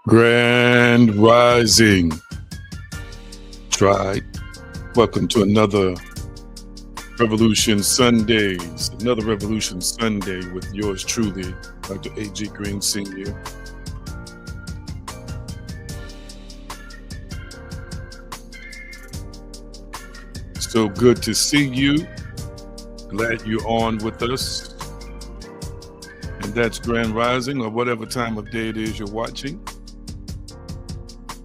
Grand Rising Tribe. Welcome to another Revolution Sundays. Another Revolution Sunday with yours truly, Dr. A.G. Green Sr. So good to see you. Glad you're on with us. And that's Grand Rising, or whatever time of day it is you're watching.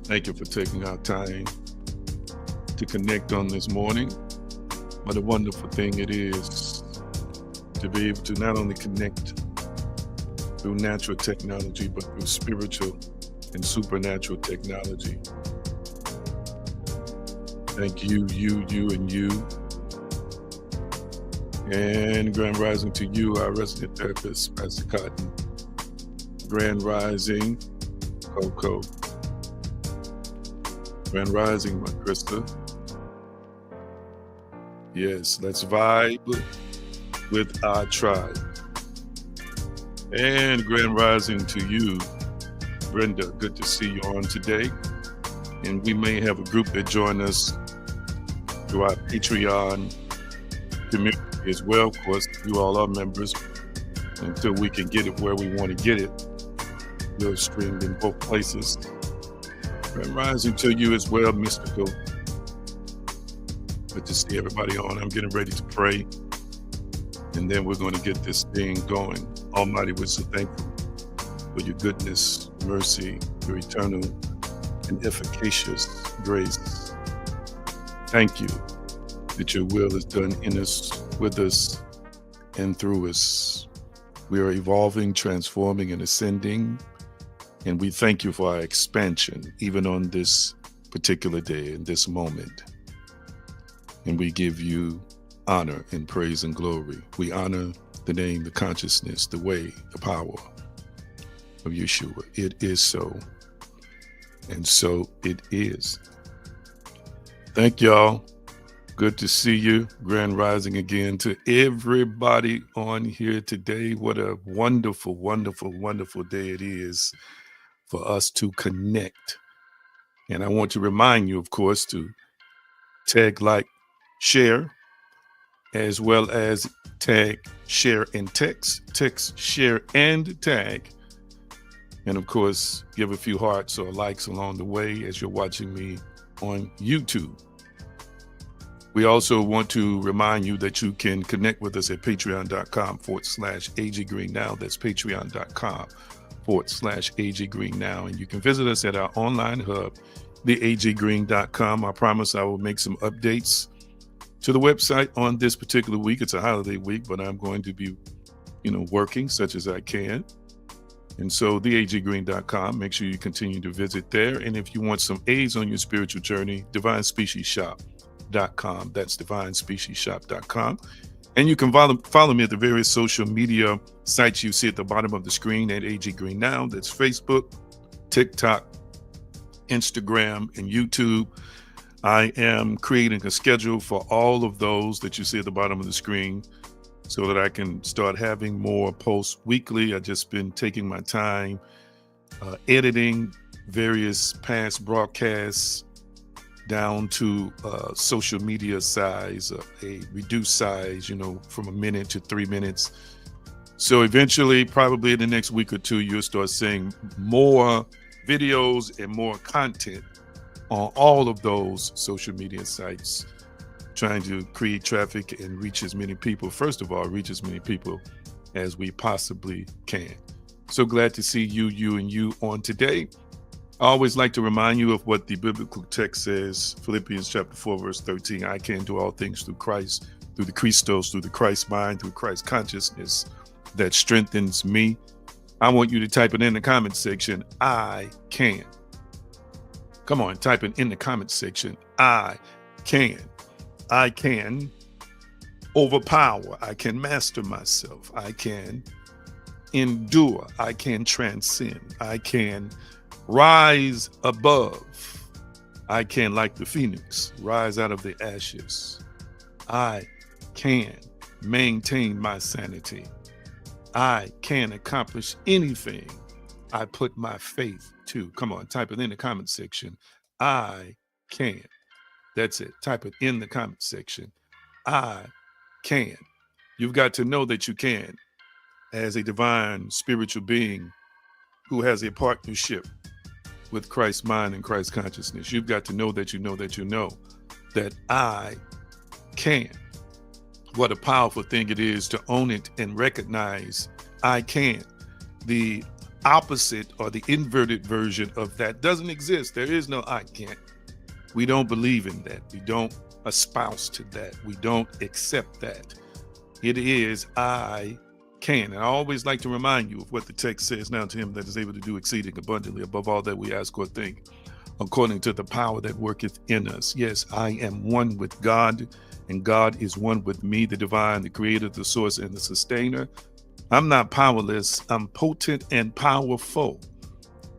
Thank you for taking our time to connect on this morning. What a wonderful thing it is to be able to not only connect through natural technology, but through spiritual and supernatural technology. Thank you, and you. And Grand Rising to you, our resident therapist, Pastor Cotton. Grand Rising, Coco. Grand Rising, my Krista. Yes, let's vibe with our tribe. And Grand Rising to you, Brenda. Good to see you on today. And we may have a group that join us through our Patreon community as well. Of course, you all are members. Until we can get it where we want to get it, we're streamed in both places. Grand Rising to you as well, Mystical. Good to see everybody on. I'm getting ready to pray, and then we're going to get this thing going. Almighty, we're so thankful for your goodness, mercy, your eternal and efficacious grace. Thank you that your will is done in us, with us, and through us. We are evolving, transforming, and ascending, and we thank you for our expansion, even on this particular day, in this moment. And we give you honor and praise and glory. We honor the name, the consciousness, the way, the power of Yeshua. It is so, and so it is. Thank y'all. Good to see you. Grand Rising again to everybody on here today. What a wonderful, wonderful, wonderful day it is for us to connect. And I want to remind you, of course, to tag, like, share, as well as tag, share, and text, share, and tag. And of course, give a few hearts or likes along the way as you're watching me on YouTube. We also want to remind you that you can connect with us at patreon.com/AGGreenNow. That's patreon.com/AGGreenNow. And you can visit us at our online hub, theaggreen.com. I promise I will make some updates to the website on this particular week. It's a holiday week, but I'm going to be, working such as I can. And so theaggreen.com, make sure you continue to visit there. And if you want some aids on your spiritual journey, divinespeciesshop.com. That's divinespeciesshop.com. And you can follow me at the various social media sites you see at the bottom of the screen at AG Green Now. That's Facebook, TikTok, Instagram, and YouTube. I am creating a schedule for all of those that you see at the bottom of the screen so that I can start having more posts weekly. I've just been taking my time editing various past broadcasts down to social media size, a reduced size, from a minute to 3 minutes. So eventually, probably in the next week or two, you'll start seeing more videos and more content on all of those social media sites, trying to create traffic and reach as many people. First of all, reach as many people as we possibly can. So glad to see you and you on today. I always like to remind you of what the biblical text says, Philippians chapter 4, verse 13. I can do all things through Christ, through the Christos, through the Christ mind, through Christ consciousness that strengthens me. I want you to type it in the comment section. I can. Come on, type it in the comment section. I can. I can overpower. I can master myself. I can endure. I can transcend. I can rise above. I can, like the phoenix, rise out of the ashes. I can maintain my sanity. I can accomplish anything I put my faith to. Come on, type it in the comment section. I can. That's it. Type it in the comment section. I can. You've got to know that you can, as a divine spiritual being who has a partnership with Christ's mind and Christ's consciousness. You've got to know that you know that you know that I can. What a powerful thing it is to own it and recognize I can. The opposite or the inverted version of that doesn't exist. There is no I can't. We don't believe in that. We don't espouse to that. We don't accept that. It is I can. And I always like to remind you of what the text says, now to him that is able to do exceeding abundantly above all that we ask or think, according to the power that worketh in us. Yes, I am one with God, and God is one with me, the divine, the creator, the source, and the sustainer. I'm not powerless. I'm potent and powerful.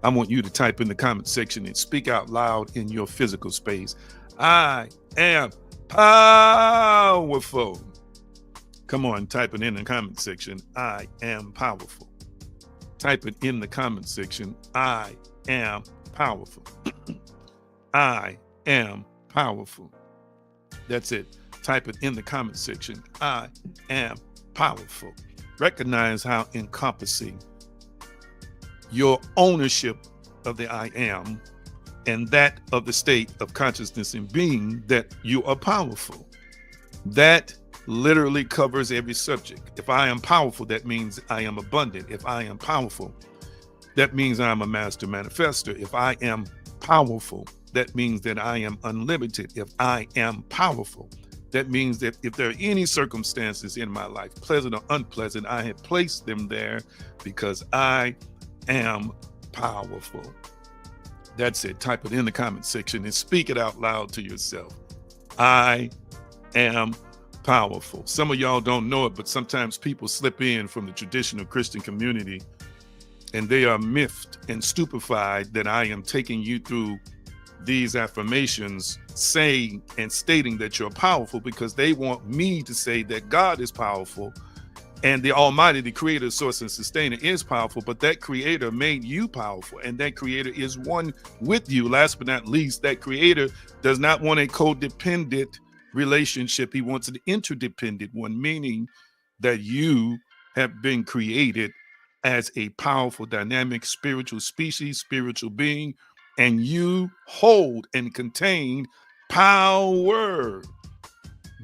I want you to type in the comment section and speak out loud in your physical space. I am powerful. Come on, type it in the comment section. I am powerful. Type it in the comment section. I am powerful. I am powerful. That's it. Type it in the comment section. I am powerful. Recognize how encompassing your ownership of the I am and that of the state of consciousness and being, that you are powerful. That literally covers every subject. If I am powerful, that means I am abundant. If I am powerful, that means I'm a master manifester. If I am powerful, that means that I am unlimited. If I am powerful, that means that if there are any circumstances in my life, pleasant or unpleasant, I have placed them there because I am powerful. That's it. Type it in the comment section and speak it out loud to yourself. I am powerful. Some of y'all don't know it, but sometimes people slip in from the traditional Christian community and they are miffed and stupefied that I am taking you through these affirmations, saying and stating that you're powerful, because they want me to say that God is powerful and the Almighty, the creator, source, and sustainer is powerful, but that creator made you powerful, and that creator is one with you. Last but not least, that creator does not want a codependent relationship. He wants an interdependent one, meaning that you have been created as a powerful, dynamic, spiritual species, spiritual being, and you hold and contain power.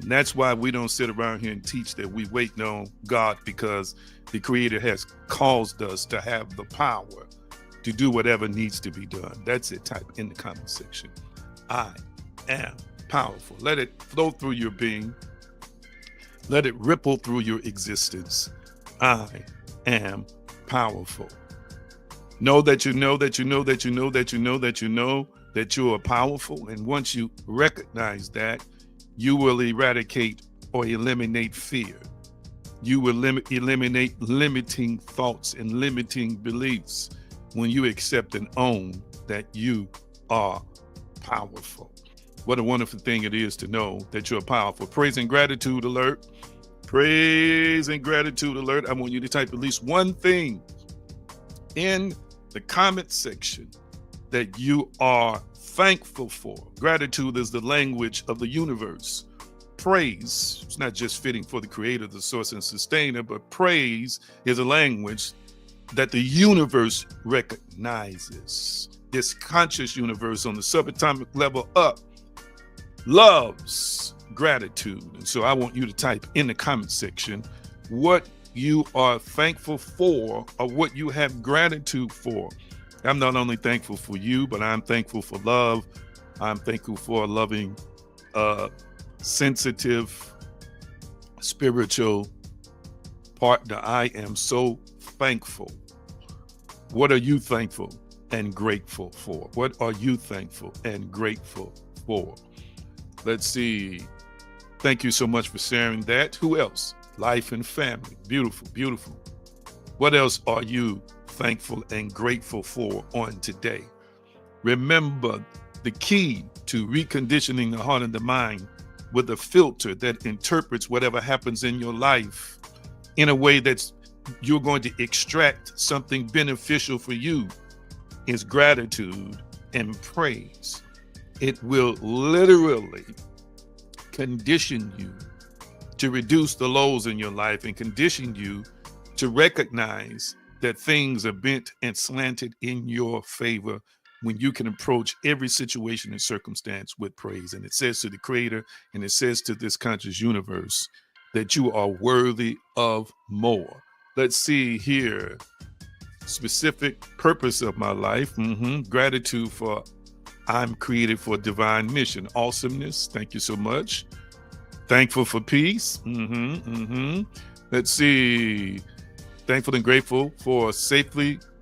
And that's why we don't sit around here and teach that we wait on God, because the creator has caused us to have the power to do whatever needs to be done. That's it. Type in the comment section. I am powerful. Let it flow through your being. Let it ripple through your existence. I am powerful. Know that you know that you know that you know that you know that you know that you are powerful. And once you recognize that, you will eradicate or eliminate fear. You will eliminate limiting thoughts and limiting beliefs when you accept and own that you are powerful. What a wonderful thing it is to know that you're powerful. Praise and gratitude alert. Praise and gratitude alert. I want you to type at least one thing in the comment section that you are thankful for. Gratitude is the language of the universe. Praise, it's not just fitting for the creator, the source, and sustainer, but praise is a language that the universe recognizes. This conscious universe on the subatomic level up loves gratitude. And so I want you to type in the comment section what you are thankful for, or what you have gratitude for. I'm not only thankful for you, but I'm thankful for love. I'm thankful for a loving, sensitive, spiritual partner. I am so thankful. What are you thankful and grateful for? What are you thankful and grateful for? Let's see. Thank you so much for sharing that. Who else? Life and family. Beautiful, beautiful. What else are you thankful and grateful for on today? Remember, the key to reconditioning the heart and the mind with a filter that interprets whatever happens in your life in a way that's you're going to extract something beneficial for you is gratitude and praise. It will literally condition you to reduce the lows in your life and condition you to recognize that things are bent and slanted in your favor when you can approach every situation and circumstance with praise. And it says to the Creator, and it says to this conscious universe, that you are worthy of more. Let's see here. Specific purpose of my life. Gratitude for I'm created for a divine mission. Awesomeness. Thank you so much. Thankful for peace. Let's see. Thankful and grateful for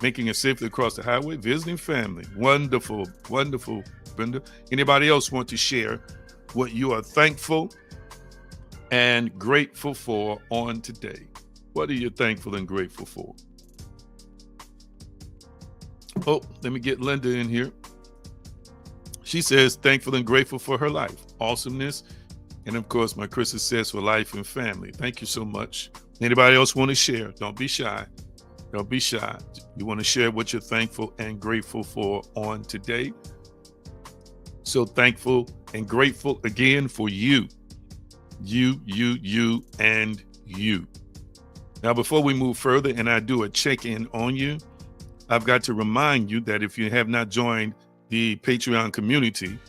making it safely across the highway. Visiting family. Wonderful, wonderful, Brenda. Anybody else want to share what you are thankful and grateful for on today? What are you thankful and grateful for? Oh, let me get Linda in here. She says, thankful and grateful for her life, awesomeness, and of course, my Krista says for life and family. Thank you so much. Anybody else want to share? Don't be shy. Don't be shy. You want to share what you're thankful and grateful for on today. So thankful and grateful again for you. You, and you. Now, before we move further and I do a check-in on you, I've got to remind you that if you have not joined the Patreon community,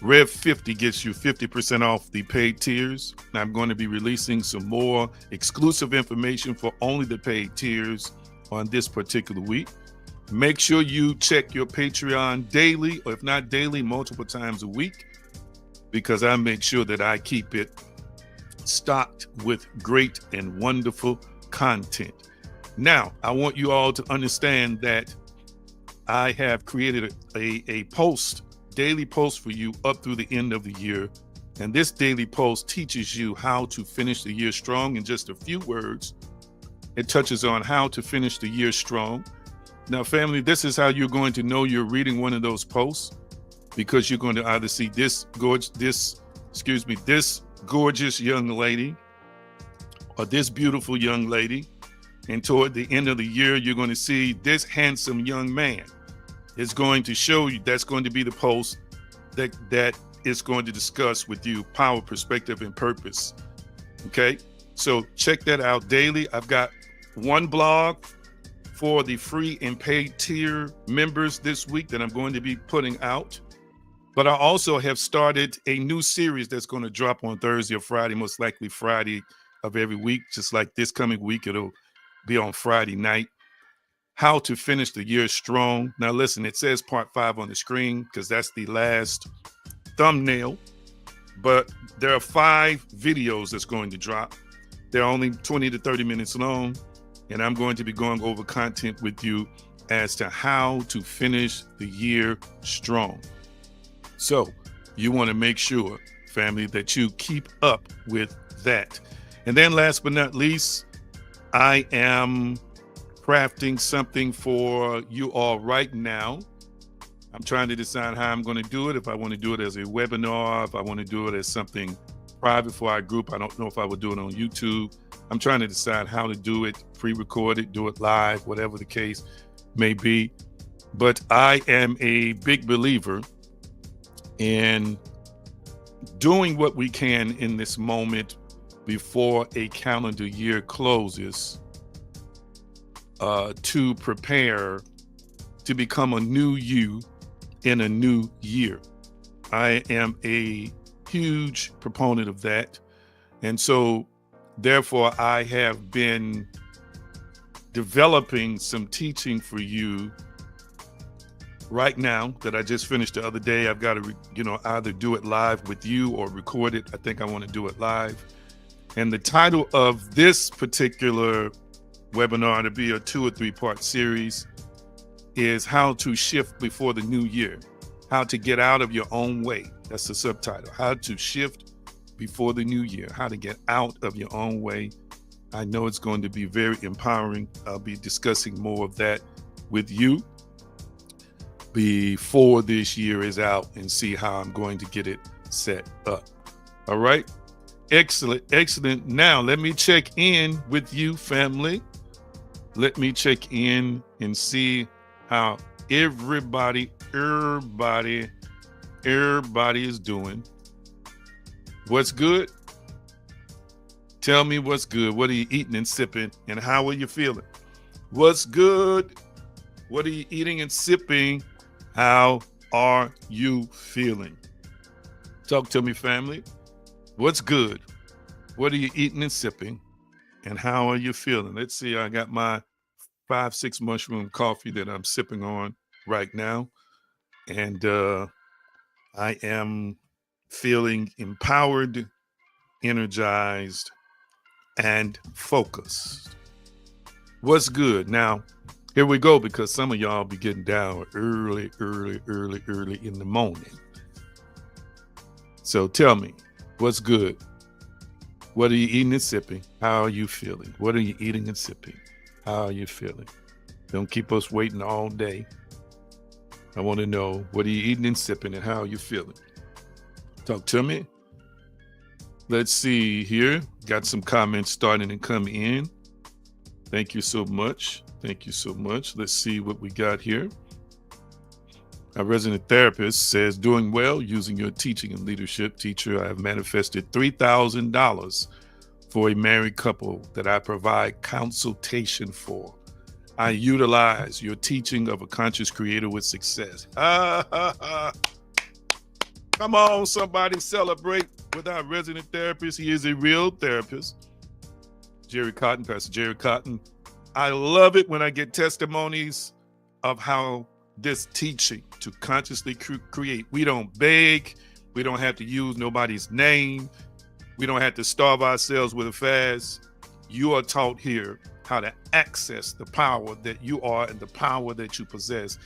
Rev 50 gets you 50% off the paid tiers. Now, I'm going to be releasing some more exclusive information for only the paid tiers on this particular week. Make sure you check your Patreon daily, or if not daily, multiple times a week, because I make sure that I keep it stocked with great and wonderful content. Now, I want you all to understand that I have created a daily post for you up through the end of the year. And this daily post teaches you how to finish the year strong in just a few words. It touches on how to finish the year strong. Now, family, this is how you're going to know you're reading one of those posts, because you're going to either see this gorgeous young lady or this beautiful young lady. And toward the end of the year, you're going to see this handsome young man. It's going to show you, that's going to be the post that is going to discuss with you power, perspective, and purpose. Okay, so check that out daily. I've got one blog for the free and paid tier members this week that I'm going to be putting out. But I also have started a new series that's going to drop on Thursday or Friday, most likely Friday of every week, just like this coming week. It'll be on Friday night. How to finish the year strong. Now listen, it says part 5 on the screen because that's the last thumbnail, but there are 5 videos that's going to drop. They're only 20 to 30 minutes long, and I'm going to be going over content with you as to how to finish the year strong. So you want to make sure, family, that you keep up with that. And then last but not least, I am crafting something for you all right now. I'm trying to decide how I'm going to do it. If I want to do it as a webinar, if I want to do it as something private for our group. I don't know if I would do it on YouTube. I'm trying to decide how to do it, pre-record it, do it live, whatever the case may be. But I am a big believer in doing what we can in this moment before a calendar year closes, to prepare to become a new you in a new year. I am a huge proponent of that. And so therefore I have been developing some teaching for you right now that I just finished the other day. I've got to, either do it live with you or record it. I think I want to do it live. And the title of this particular webinar, to be a 2 or 3 part series, is how to shift before the new year, how to get out of your own way. That's the subtitle, how to shift before the new year, how to get out of your own way. I know it's going to be very empowering. I'll be discussing more of that with you before this year is out and see how I'm going to get it set up. All right. Excellent. Now let me check in with you, family. Let me check in and see how everybody is doing. What's good? Tell me what's good. What are you eating and sipping, and how are you feeling? What's good? What are you eating and sipping? How are you feeling? Talk to me, family. What's good? What are you eating and sipping? And how are you feeling? Let's see. I got my 5-6 mushroom coffee that I'm sipping on right now. And I am feeling empowered, energized, and focused. What's good? Now, here we go, because some of y'all be getting down early in the morning. So tell me, what's good? What are you eating and sipping? How are you feeling? What are you eating and sipping? How are you feeling? Don't keep us waiting all day. I want to know, what are you eating and sipping, and how are you feeling? Talk to me. Let's see here. Got some comments starting to come in. Thank you so much. Thank you so much. Let's see what we got here. Our resident therapist says, doing well using your teaching and leadership. Teacher, I have manifested $3,000 for a married couple that I provide consultation for. I utilize your teaching of a conscious creator with success. Come on, somebody celebrate with our resident therapist. He is a real therapist. Jerry Cotton, Pastor Jerry Cotton. I love it when I get testimonies of how this teaching to consciously create. We don't beg. We don't have to use nobody's name. We don't have to starve ourselves with a fast. You are taught here how to access the power that you are and the power that you possess.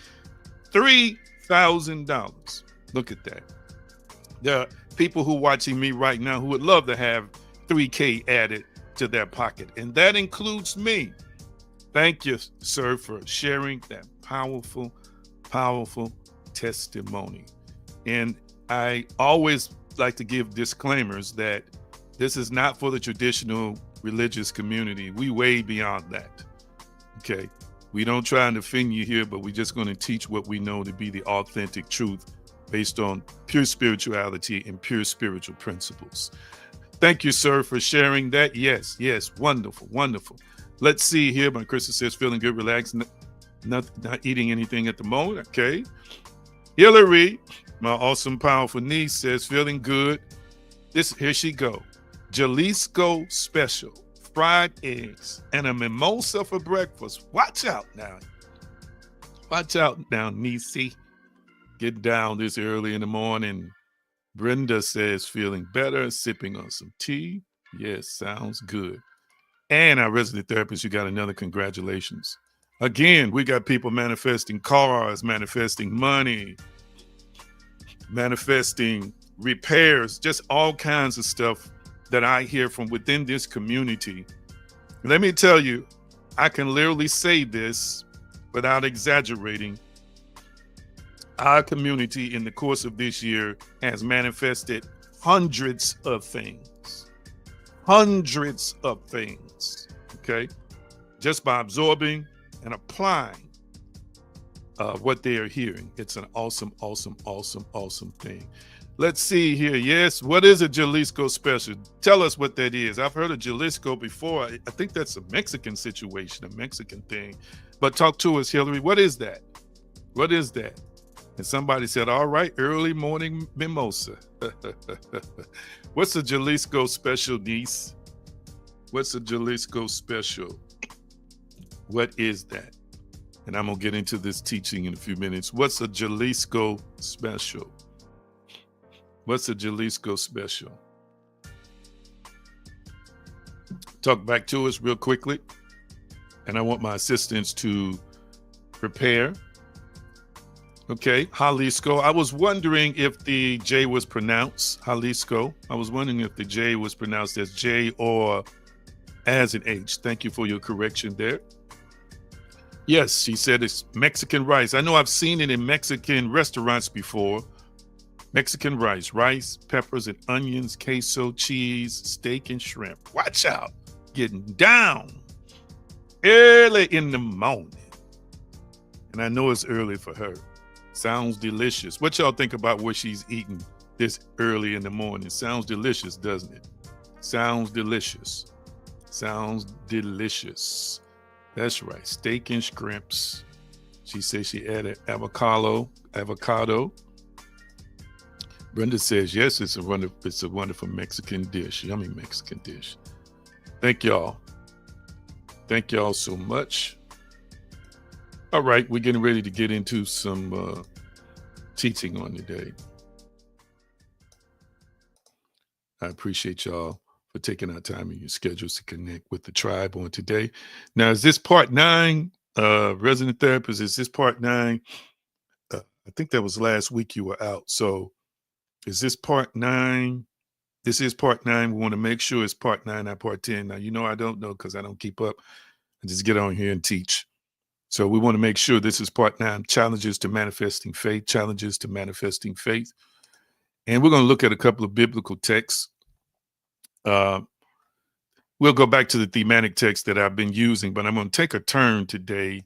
$3,000. Look at that. There are people who are watching me right now who would love to have $3K added to their pocket, and that includes me. Thank you, sir, for sharing that powerful testimony. And I always like to give disclaimers that this is not for the traditional religious community. We way beyond that. Okay. We don't try and offend you here, but we're just going to teach what we know to be the authentic truth based on pure spirituality and pure spiritual principles. Thank you, sir, for sharing that. Yes, wonderful. Let's see here. My Krista says, feeling good, relaxed, not eating anything at the moment. Okay. Hillary, my awesome, powerful niece, says, feeling good. Here she go. Jalisco special, fried eggs, and a mimosa for breakfast. Watch out now. Niecey. Get down this early in the morning. Brenda says, feeling better, sipping on some tea. Yes, sounds good. And our resident therapist, you got another congratulations. Again, we got people manifesting cars, manifesting money, manifesting repairs, just all kinds of stuff that I hear from within this community. Let me tell you, I can literally say this without exaggerating. Our community in the course of this year has manifested hundreds of things, okay? Just by absorbing and applying what they are hearing. It's an awesome thing. Let's see here. Yes, what is a Jalisco special? Tell us what that is. I've heard of Jalisco before. I think that's a Mexican situation, a Mexican thing. But talk to us, Hillary. What is that? What is that? And somebody said, all right, early morning mimosa. What's a Jalisco special, niece? What's a Jalisco special? What is that? And I'm going to get into this teaching in a few minutes. What's a Jalisco special? What's a Jalisco special? Talk back to us real quickly. And I want my assistants to prepare. Okay, Jalisco. I was wondering if the J was pronounced Jalisco. I was wondering if the J was pronounced as J or as an H. Thank you for your correction there. Yes, she said it's Mexican rice. I know I've seen it in Mexican restaurants before. Mexican rice, peppers and onions, queso, cheese, steak and shrimp. Watch out, getting down. early in the morning. And I know it's early for her. Sounds delicious. What y'all think about what she's eating this early in the morning? Sounds delicious, doesn't it? Sounds delicious. Sounds delicious. That's right. Steak and shrimps. She says she added avocado. Brenda says, yes, it's a wonderful Mexican dish. Yummy Mexican dish. Thank y'all. Thank y'all so much. All right, we're getting ready to get into some teaching on today. I appreciate y'all for taking our time in your schedules to connect with the tribe on today. Now, is this part 9, resident therapist? Is this part 9? I think that was last week you were out. So is this part 9? This is part 9. We want to make sure it's part 9, not part 10. Now, I don't know because I don't keep up. I just get on here and teach. So we want to make sure this is part 9, challenges to manifesting faith, challenges to manifesting faith. And we're going to look at a couple of biblical texts. We'll go back to the thematic text that I've been using, but I'm going to take a turn today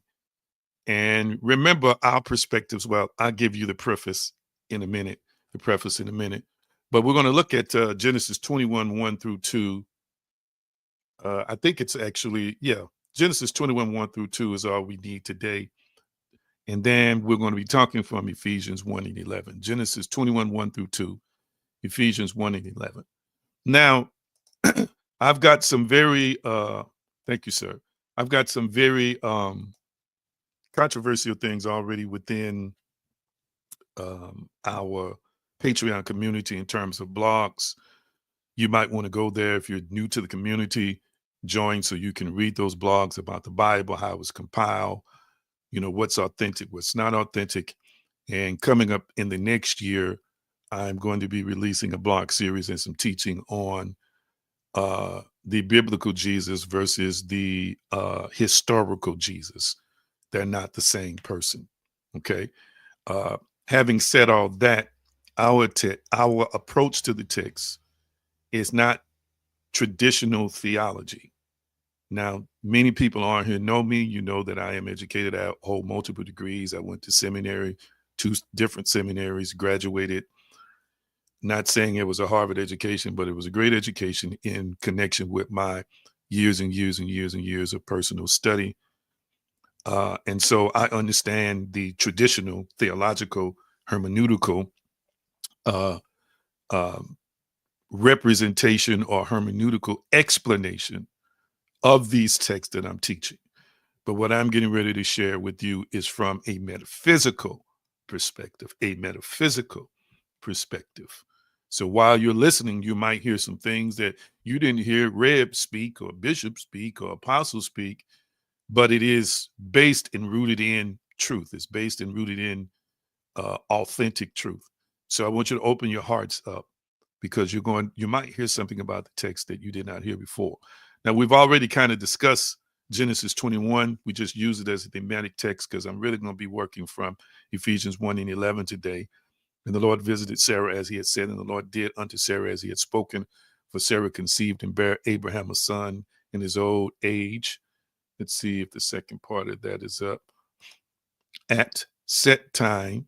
and remember our perspectives. Well, I'll give you the preface in a minute, but we're going to look at Genesis 21, 1 through 2. I think it's actually, Genesis 21, 1 through 2 is all we need today. And then we're going to be talking from Ephesians 1 and 11. Genesis 21, 1 through 2, Ephesians 1 and 11. Now, I've got some very, thank you, sir. I've got some very controversial things already within our Patreon community in terms of blogs. You might want to go there if you're new to the community, join so you can read those blogs about the Bible, how it was compiled, what's authentic, what's not authentic. And coming up in the next year, I'm going to be releasing a blog series and some teaching on the biblical Jesus versus the historical Jesus. They're not the same person. Okay. Having said all that, our approach to the text is not traditional theology. Now, many people on here know me. You know that I am educated. I hold multiple degrees. I went to seminary, 2 different seminaries, graduated. Not saying it was a Harvard education, but it was a great education in connection with my years and years and years and years of personal study. And so I understand the traditional theological hermeneutical representation or hermeneutical explanation of these texts that I'm teaching. But what I'm getting ready to share with you is from a metaphysical perspective, So while you're listening, you might hear some things that you didn't hear Reb speak or Bishop speak or Apostle speak, but it is based and rooted in truth. It's based and rooted in authentic truth. So I want you to open your hearts up because you might hear something about the text that you did not hear before. Now, we've already kind of discussed Genesis 21. We just use it as a thematic text because I'm really going to be working from Ephesians 1 and 11 today. And the Lord visited Sarah as he had said, and the Lord did unto Sarah as he had spoken. For Sarah conceived and bare Abraham a son in his old age. Let's see if the second part of that is up. At set time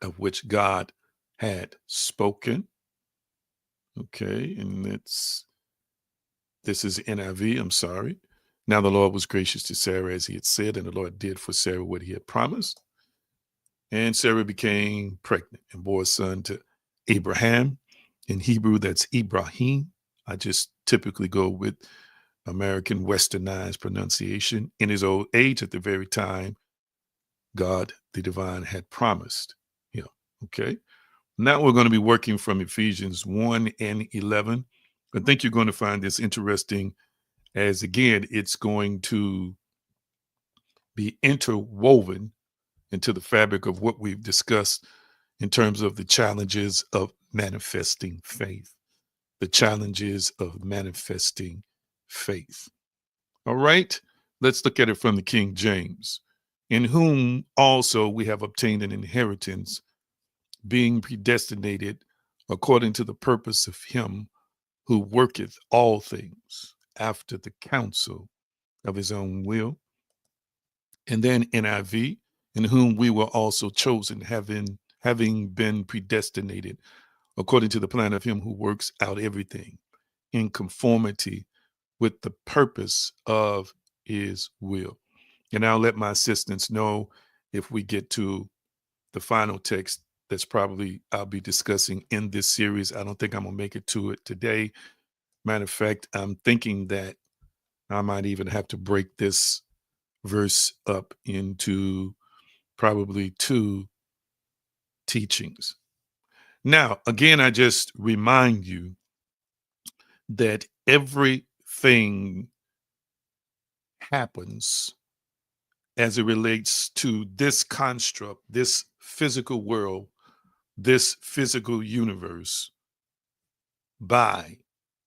of which God had spoken. Okay, and this is NIV, I'm sorry. Now the Lord was gracious to Sarah as he had said, and the Lord did for Sarah what he had promised. And Sarah became pregnant and bore a son to Abraham. In Hebrew, that's Ibrahim. I just typically go with American westernized pronunciation. In his old age, at the very time God, the divine, had promised him. Okay. Now we're going to be working from Ephesians 1 and 11. I think you're going to find this interesting as, again, it's going to be interwoven into the fabric of what we've discussed in terms of the challenges of manifesting faith. The challenges of manifesting faith. All right, let's look at it from the King James. In whom also we have obtained an inheritance, being predestinated according to the purpose of him who worketh all things after the counsel of his own will. And then NIV, in whom we were also chosen, having been predestinated according to the plan of him who works out everything in conformity with the purpose of his will. And I'll let my assistants know if we get to the final text that's probably I'll be discussing in this series. I don't think I'm gonna make it to it today. Matter of fact, I'm thinking that I might even have to break this verse up into probably two teachings. Now, again, I just remind you that everything happens as it relates to this construct, this physical world, this physical universe by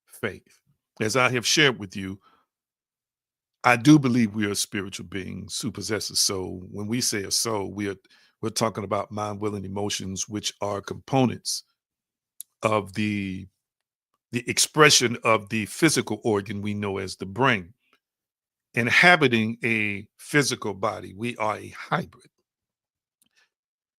faith. As I have shared with you, I do believe we are spiritual beings who possess a soul. When we say a soul, we're talking about mind, will, and emotions, which are components of the expression of the physical organ we know as the brain. Inhabiting a physical body, we are a hybrid.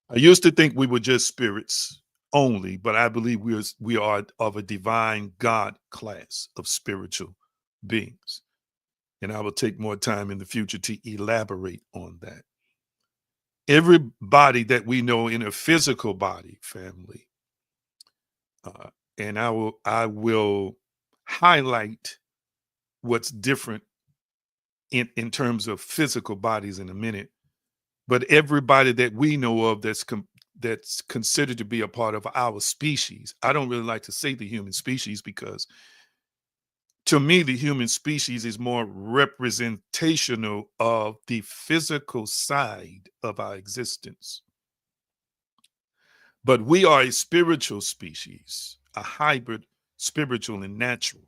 I used to think we were just spirits only, but I believe we are of a divine God class of spiritual beings. And I will take more time in the future to elaborate on that. Everybody that we know in a physical body, family, and I will highlight what's different in terms of physical bodies in a minute. But everybody that we know of that's considered to be a part of our species. I don't really like to say the human species because to me, the human species is more representational of the physical side of our existence. But we are a spiritual species, a hybrid, spiritual and natural.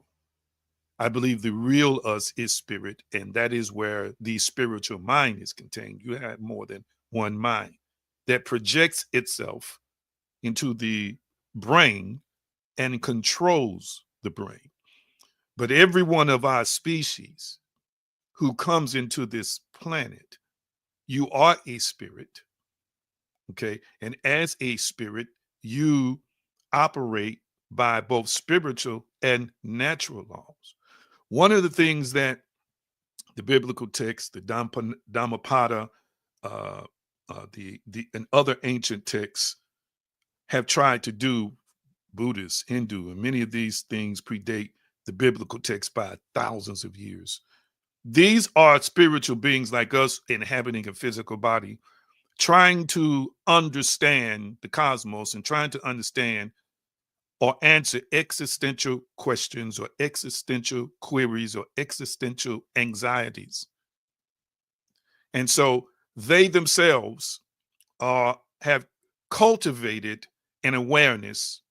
I believe the real us is spirit, and that is where the spiritual mind is contained. You have more than one mind that projects itself into the brain and controls the brain. But every one of our species who comes into this planet, you are a spirit, okay? And as a spirit, you operate by both spiritual and natural laws. One of the things that the biblical text, the Dhammapada, uh, the and other ancient texts have tried to do, Buddhist, Hindu, and many of these things predate the biblical text by thousands of years. These are spiritual beings like us inhabiting a physical body, trying to understand the cosmos and trying to understand or answer existential questions or existential queries or existential anxieties. And so they themselves have cultivated an awareness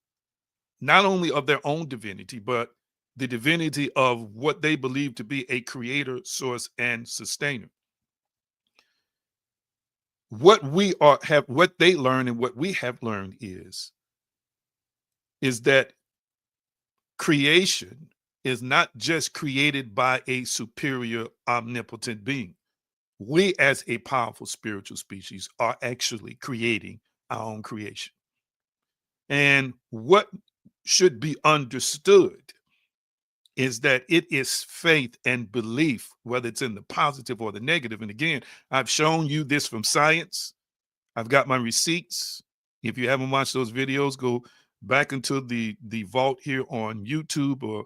not only of their own divinity, but the divinity of what they believe to be a creator, source, and sustainer. What they learn and what we have learned is that creation is not just created by a superior omnipotent being. We as a powerful spiritual species are actually creating our own creation. And what should be understood is that it is faith and belief, whether it's in the positive or the negative. And again, I've shown you this from science. I've got my receipts. If you haven't watched those videos, go back into the vault here on YouTube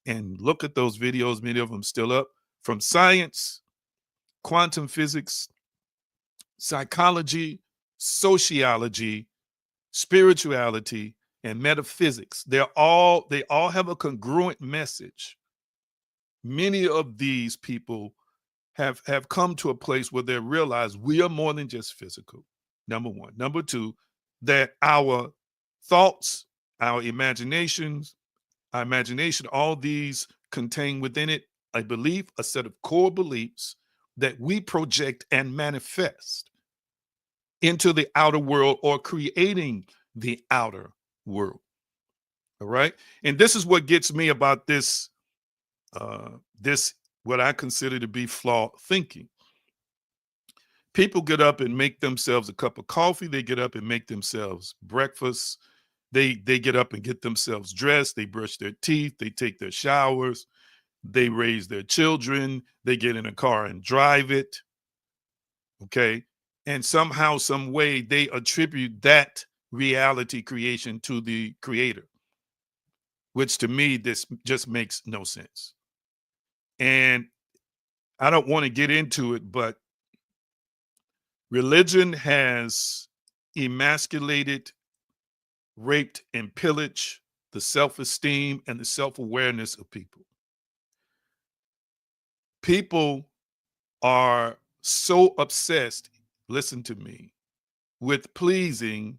and look at those videos. Many of them still up, from science, quantum physics, psychology, sociology, spirituality, and metaphysics. They all have a congruent message. Many of these people have come to a place where they realize we are more than just physical. Number one. Number two, that our thoughts, our imaginations, all these contain within it a belief, a set of core beliefs that we project and manifest into the outer world or creating the outer world. All right. And this is what gets me about this what I consider to be flawed thinking. People get up and make themselves a cup of coffee. They get up and make themselves breakfast. They get up and get themselves dressed. They brush their teeth. They take their showers. They raise their children. They get in a car and drive it. Okay. And somehow, some way, they attribute that reality creation to the creator, which to me, this just makes no sense. And I don't want to get into it, but religion has emasculated, raped, and pillaged the self-esteem and the self-awareness of people. People are so obsessed, listen to me, with pleasing,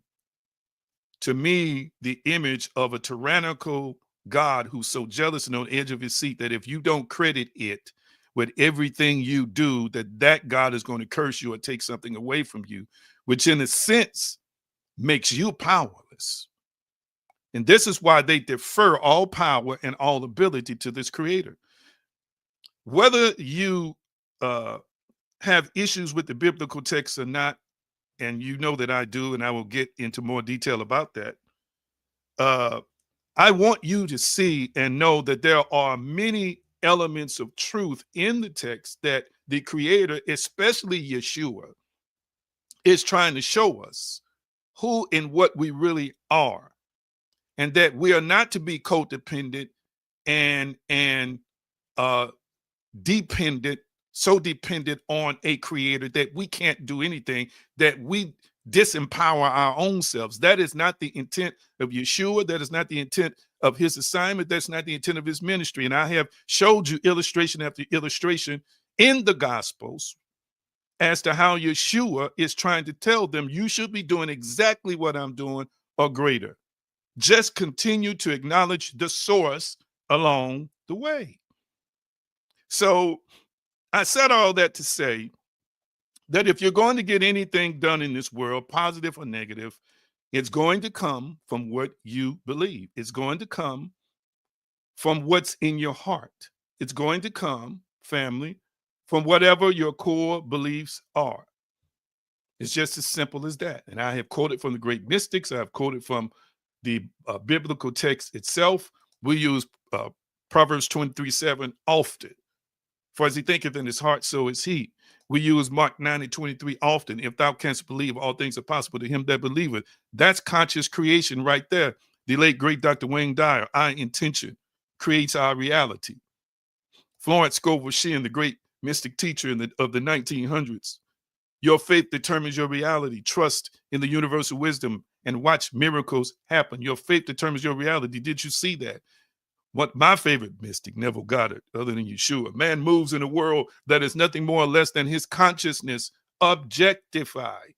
to me, the image of a tyrannical God who's so jealous and on the edge of his seat that if you don't credit it with everything you do, that God is going to curse you or take something away from you, which in a sense makes you powerless. And this is why they defer all power and all ability to this creator. Whether you have issues with the biblical text or not, and you know that I do, and I will get into more detail about that. I want you to see and know that there are many elements of truth in the text that the creator, especially Yeshua, is trying to show us who and what we really are, and that we are not to be codependent and dependent, so dependent on a creator that we can't do anything, that we disempower our own selves. That is not the intent of Yeshua. That is not the intent of his assignment. That's not the intent of his ministry. And I have showed you illustration after illustration in the Gospels as to how Yeshua is trying to tell them, you should be doing exactly what I'm doing or greater. Just continue to acknowledge the source along the way. So I said all that to say that if you're going to get anything done in this world, positive or negative, it's going to come from what you believe. It's going to come from what's in your heart. It's going to come, family, from whatever your core beliefs are. It's just as simple as that. And I have quoted from the great mystics. I have quoted from the biblical text itself. We use Proverbs 23:7 often. For as he thinketh in his heart, so is he. We use Mark 9:23 often. If thou canst believe, all things are possible to him that believeth. That's conscious creation right there. The late, great Dr. Wayne Dyer, our intention creates our reality. Florence Scovel Shinn, the great mystic teacher of the 1900s. Your faith determines your reality. Trust in the universal wisdom and watch miracles happen. Your faith determines your reality. Did you see that? What my favorite mystic, Neville Goddard, other than Yeshua, man moves in a world that is nothing more or less than his consciousness objectified.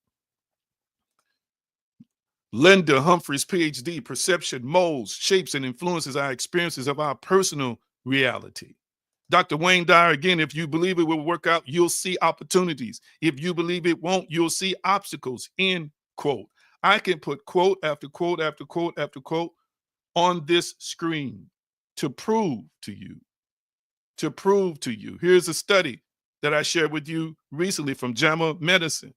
Linda Humphreys, PhD, perception molds, shapes, and influences our experiences of our personal reality. Dr. Wayne Dyer, again, if you believe it will work out, you'll see opportunities. If you believe it won't, you'll see obstacles, end quote. I can put quote after quote after quote after quote on this screen to prove to you. Here's a study that I shared with you recently from JAMA Medicine.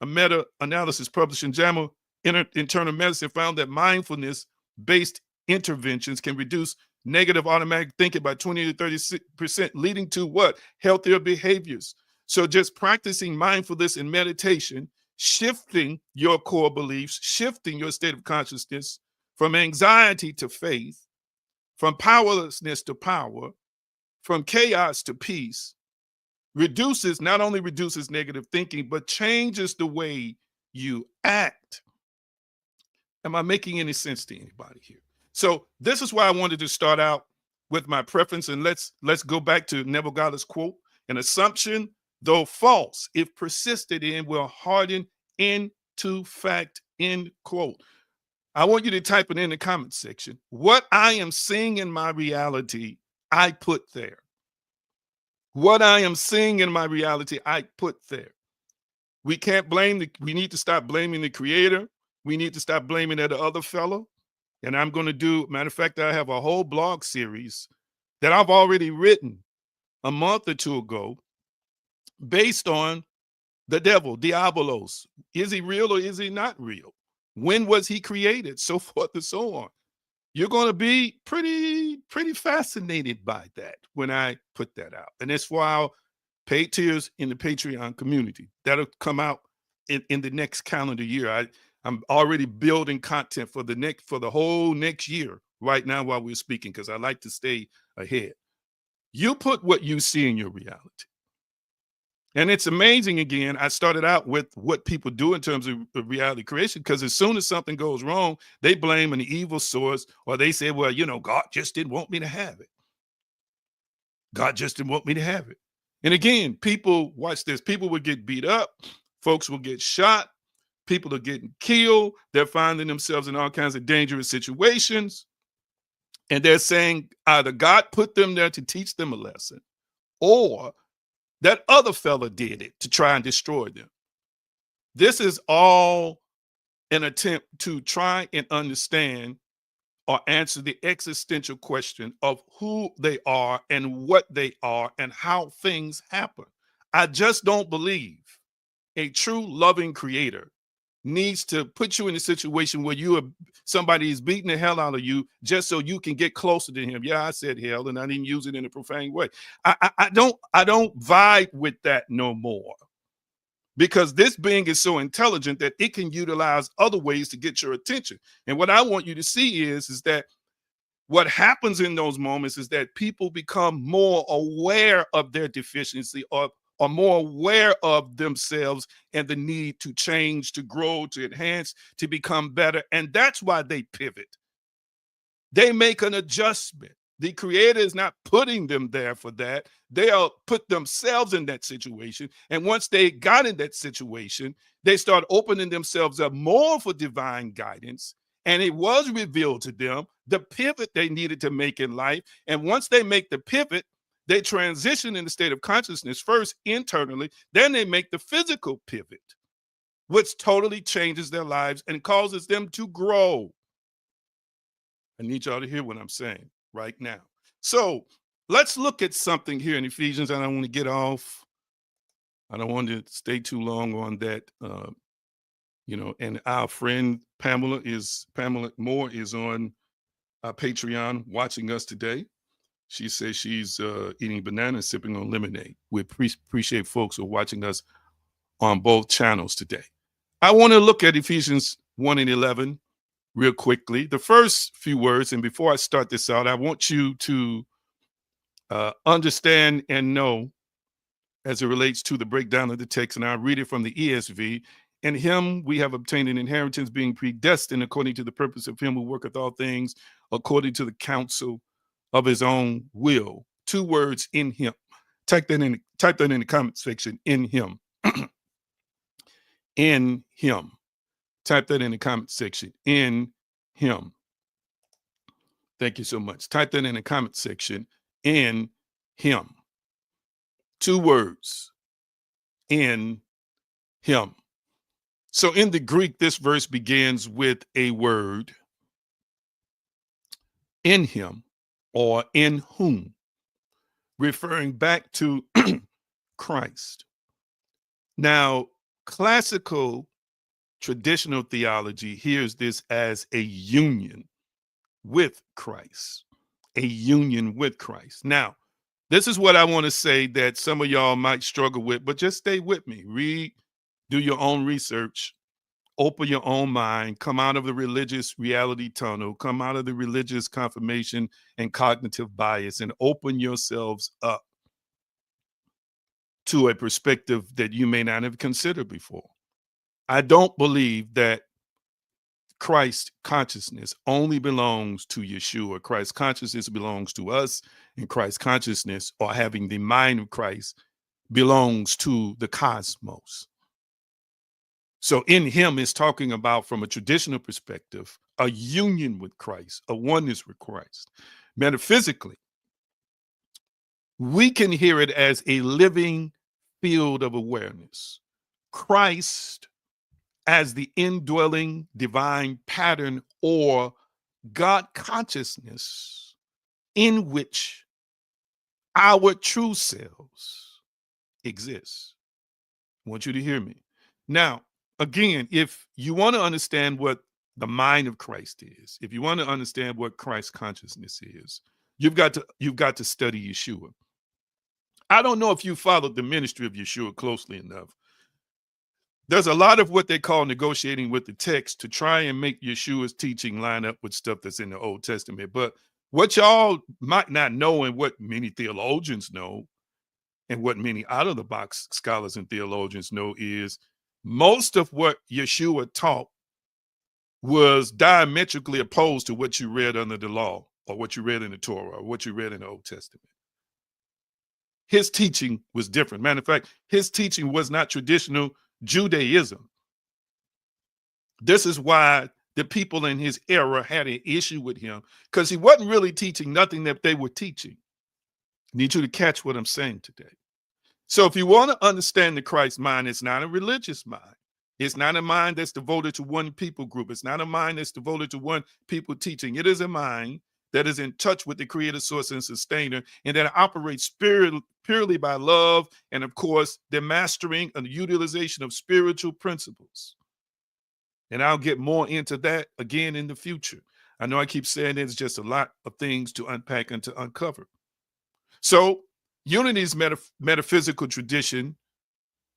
A meta-analysis published in JAMA Internal Medicine found that mindfulness-based interventions can reduce negative automatic thinking by 20 to 30%, leading to what? Healthier behaviors. So just practicing mindfulness and meditation, shifting your core beliefs, shifting your state of consciousness from anxiety to faith, from powerlessness to power, from chaos to peace, not only reduces negative thinking, but changes the way you act. Am I making any sense to anybody here? So this is why I wanted to start out with my preference, and let's go back to Neville Goddard's quote: "An assumption, though false, if persisted in, will harden into fact," end quote. I want you to type it in the comment section. What I am seeing in my reality, I put there. What I am seeing in my reality, I put there. We can't blame we need to stop blaming the creator. We need to stop blaming that other fellow. And I'm going to do, matter of fact, I have a whole blog series that I've already written a month or two ago based on the devil, diabolos. Is he real or is he not real? When was he created? So forth and so on. You're going to be pretty fascinated by that when I put that out. And that's for our paid tiers in the Patreon community. That'll come out in the next calendar year. I'm already building content for the whole next year right now while we're speaking, because I like to stay ahead. You put what you see in your reality. And it's amazing, again, I started out with what people do in terms of reality creation, because as soon as something goes wrong, they blame an evil source, or they say, well, God just didn't want me to have it. God just didn't want me to have it. And again, people, watch this, people will get beat up, folks will get shot, people are getting killed, they're finding themselves in all kinds of dangerous situations. And they're saying either God put them there to teach them a lesson, or that other fella did it to try and destroy them. This is all an attempt to try and understand or answer the existential question of who they are and what they are and how things happen. I just don't believe a true loving creator needs to put you in a situation where somebody is beating the hell out of you just so you can get closer to him. Yeah, I said hell, and I didn't use it in a profane way. I don't vibe with that no more, because this being is so intelligent that it can utilize other ways to get your attention. And what I want you to see is that what happens in those moments is that people become more aware of their deficiency, or more aware of themselves and the need to change, to grow, to enhance, to become better. And that's why they pivot. They make an adjustment. The creator is not putting them there for that. They'll put themselves in that situation. And once they got in that situation, they start opening themselves up more for divine guidance. And it was revealed to them the pivot they needed to make in life. And once they make the pivot, they transition in the state of consciousness first internally, then they make the physical pivot, which totally changes their lives and causes them to grow. I need y'all to hear what I'm saying right now. So let's look at something here in Ephesians. I don't want to get off. I don't want to stay too long on that. And our friend Pamela Moore is on Patreon watching us today. She says she's eating banana, sipping on lemonade. We appreciate folks who are watching us on both channels today. I want to look at Ephesians 1:11 real quickly. The first few words, and before I start this out, I want you to understand and know, as it relates to the breakdown of the text, and I'll read it from the ESV. In him we have obtained an inheritance, being predestined according to the purpose of him who worketh all things according to the counsel of his own will. 2 words, in him. Type that in the comment section. In him. In him. Type that in the comment section. In him. Thank you so much. Type that in the comment section. In him. 2 words. In him. So in the Greek, this verse begins with a word, in him, or in whom, referring back to Christ. Now, classical traditional theology hears this as a union with Christ, a union with Christ. Now, this is what I want to say that some of y'all might struggle with, but just stay with me. Read, do your own research, open your own mind, come out of the religious reality tunnel, come out of the religious confirmation and cognitive bias, and open yourselves up to a perspective that you may not have considered before. I don't believe that Christ consciousness only belongs to Yeshua. Christ consciousness belongs to us, and Christ consciousness, or having the mind of Christ, belongs to the cosmos. So in him is talking about, from a traditional perspective, a union with Christ, a oneness with Christ. Metaphysically, we can hear it as a living field of awareness. Christ as the indwelling divine pattern, or God consciousness, in which Our true selves exist. I want you to hear me. Now, again, if you want to understand what the mind of Christ is, if you want to understand what Christ consciousness is, you've got to study Yeshua. I don't know if you followed the ministry of Yeshua closely enough. There's a lot of what they call negotiating with the text to try and make Yeshua's teaching line up with stuff that's in the Old Testament. But what y'all might not know, and what many theologians know, and what many out of the box scholars and theologians know, is most of what Yeshua taught was diametrically opposed to what you read under the law, or what you read in the Torah, or what you read in the Old Testament. His teaching was different. Matter of fact, his teaching was not traditional Judaism. This is why the people in his era had an issue with him, because he wasn't really teaching nothing that they were teaching. I need you to catch what I'm saying today. So if you want to understand the Christ mind, it's not a religious mind. It's not a mind that's devoted to one people group. It's not a mind that's devoted to one people teaching. It is a mind that is in touch with the creator, source, and sustainer, and that operates purely by love, and of course, the mastering and the utilization of spiritual principles. And I'll get more into that again in the future. I know I keep saying there's just a lot of things to unpack and to uncover. So Unity's metaphysical tradition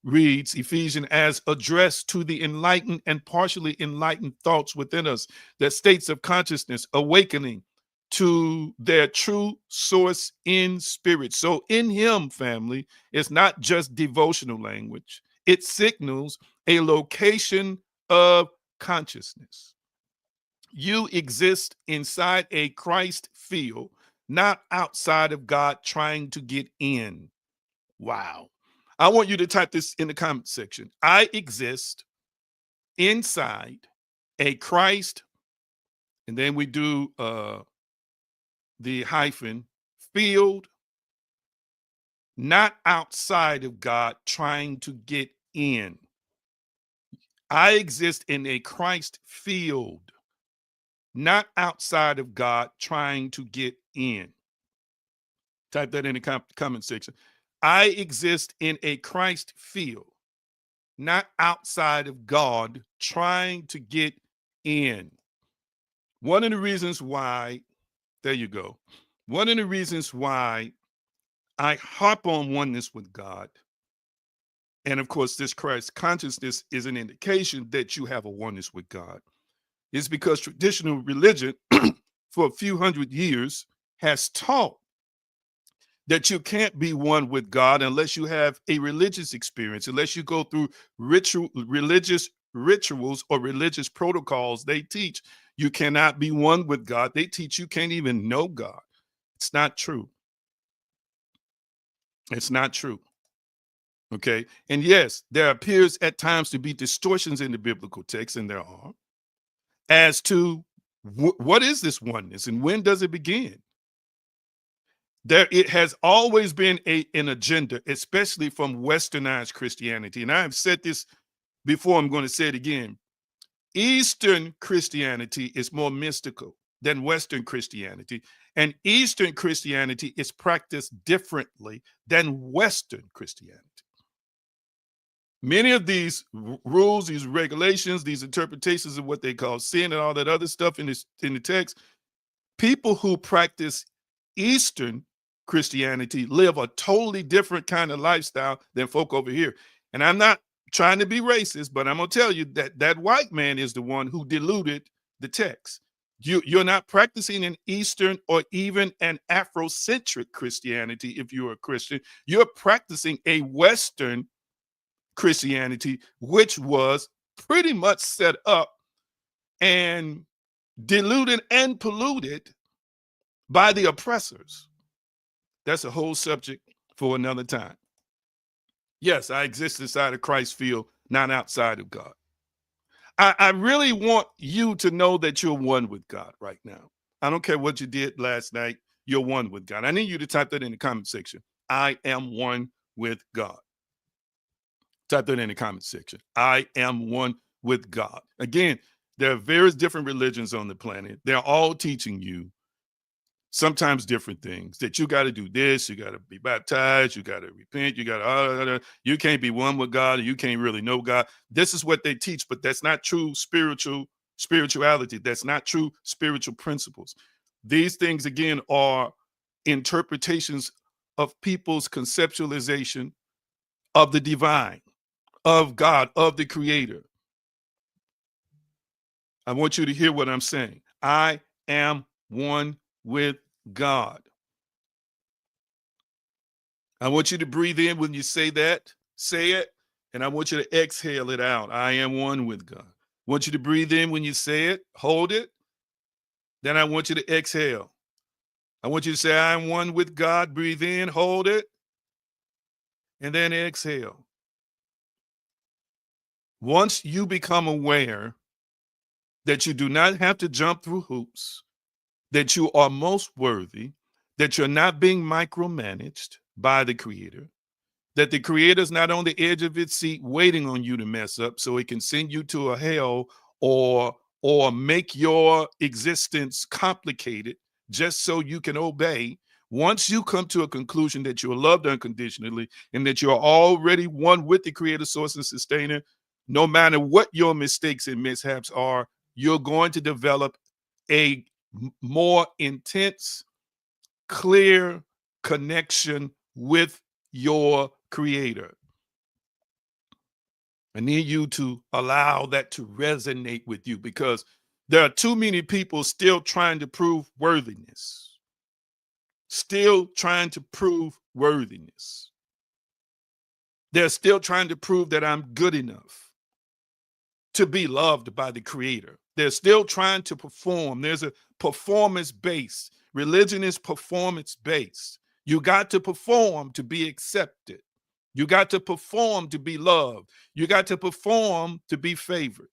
reads Ephesians as addressed to the enlightened and partially enlightened thoughts within us, that states of consciousness awakening to their true source in spirit. So in him, family, it's not just devotional language. It signals a location of consciousness. You exist inside a Christ field, not outside of God trying to get in. Wow. I want you to type this in the comment section. I exist inside a Christ, and then we do the hyphen, field, not outside of God trying to get in. I exist in a Christ field, not outside of God trying to get in. Type that in the comment section. I exist in a Christ field, not outside of God trying to get in. One of the reasons why, there you go. One of the reasons why I harp on oneness with God, and of course, this Christ consciousness is an indication that you have a oneness with God, is because traditional religion for a few hundred years has taught that you can't be one with God unless you have a religious experience, unless you go through religious rituals or religious protocols. They teach you cannot be one with God. They teach you can't even know God. It's not true. It's not true. Okay. And yes, there appears at times to be distortions in the biblical text, and there are, as to what is this oneness and when does it begin? It has always been an agenda, especially from westernized Christianity. And I've said this before, I'm going to say it again. Eastern Christianity is more mystical than Western Christianity, and Eastern Christianity is practiced differently than Western Christianity. Many of these rules, these regulations, these interpretations of what they call sin and all that other stuff in the text, people who practice Eastern Christianity live a totally different kind of lifestyle than folk over here. And I'm not trying to be racist, but I'm going to tell you that that white man is the one who diluted the text. You're not practicing an Eastern or even an Afrocentric Christianity if you're a Christian. You're practicing a Western Christianity, which was pretty much set up and diluted and polluted by the oppressors. That's a whole subject for another time. Yes, I exist inside of Christ's field, not outside of God. I really want you to know that you're one with God right now. I don't care what you did last night. You're one with God. I need you to type that in the comment section. I am one with God. Type that in the comment section. I am one with God. Again, there are various different religions on the planet. They're all teaching you sometimes different things that you got to do this, you got to be baptized, you got to repent, you got to, you can't be one with God, and you can't really know God. This is what they teach, but that's not true spirituality. That's not true spiritual principles. These things, again, are interpretations of people's conceptualization of the divine, of God, of the creator. I want you to hear what I'm saying. I am one with God. I want you to breathe in when you say that, say it, and I want you to exhale it out. I am one with God. I want you to breathe in when you say it, hold it. Then I want you to exhale. I want you to say, I am one with God. Breathe in, hold it, and then exhale. Once you become aware that you do not have to jump through hoops, that you are most worthy, that you're not being micromanaged by the Creator, that the Creator's not on the edge of its seat waiting on you to mess up so it can send you to a hell or make your existence complicated just so you can obey. Once you come to a conclusion that you're loved unconditionally and that you're already one with the Creator, source, and sustainer, no matter what your mistakes and mishaps are, you're going to develop a more intense, clear connection with your Creator. I need you to allow that to resonate with you, because there are too many people still trying to prove worthiness. Still trying to prove worthiness. They're still trying to prove that I'm good enough to be loved by the Creator. They're still trying to perform. There's a performance base. Religion is performance based. You got to perform to be accepted. You got to perform to be loved. You got to perform to be favored.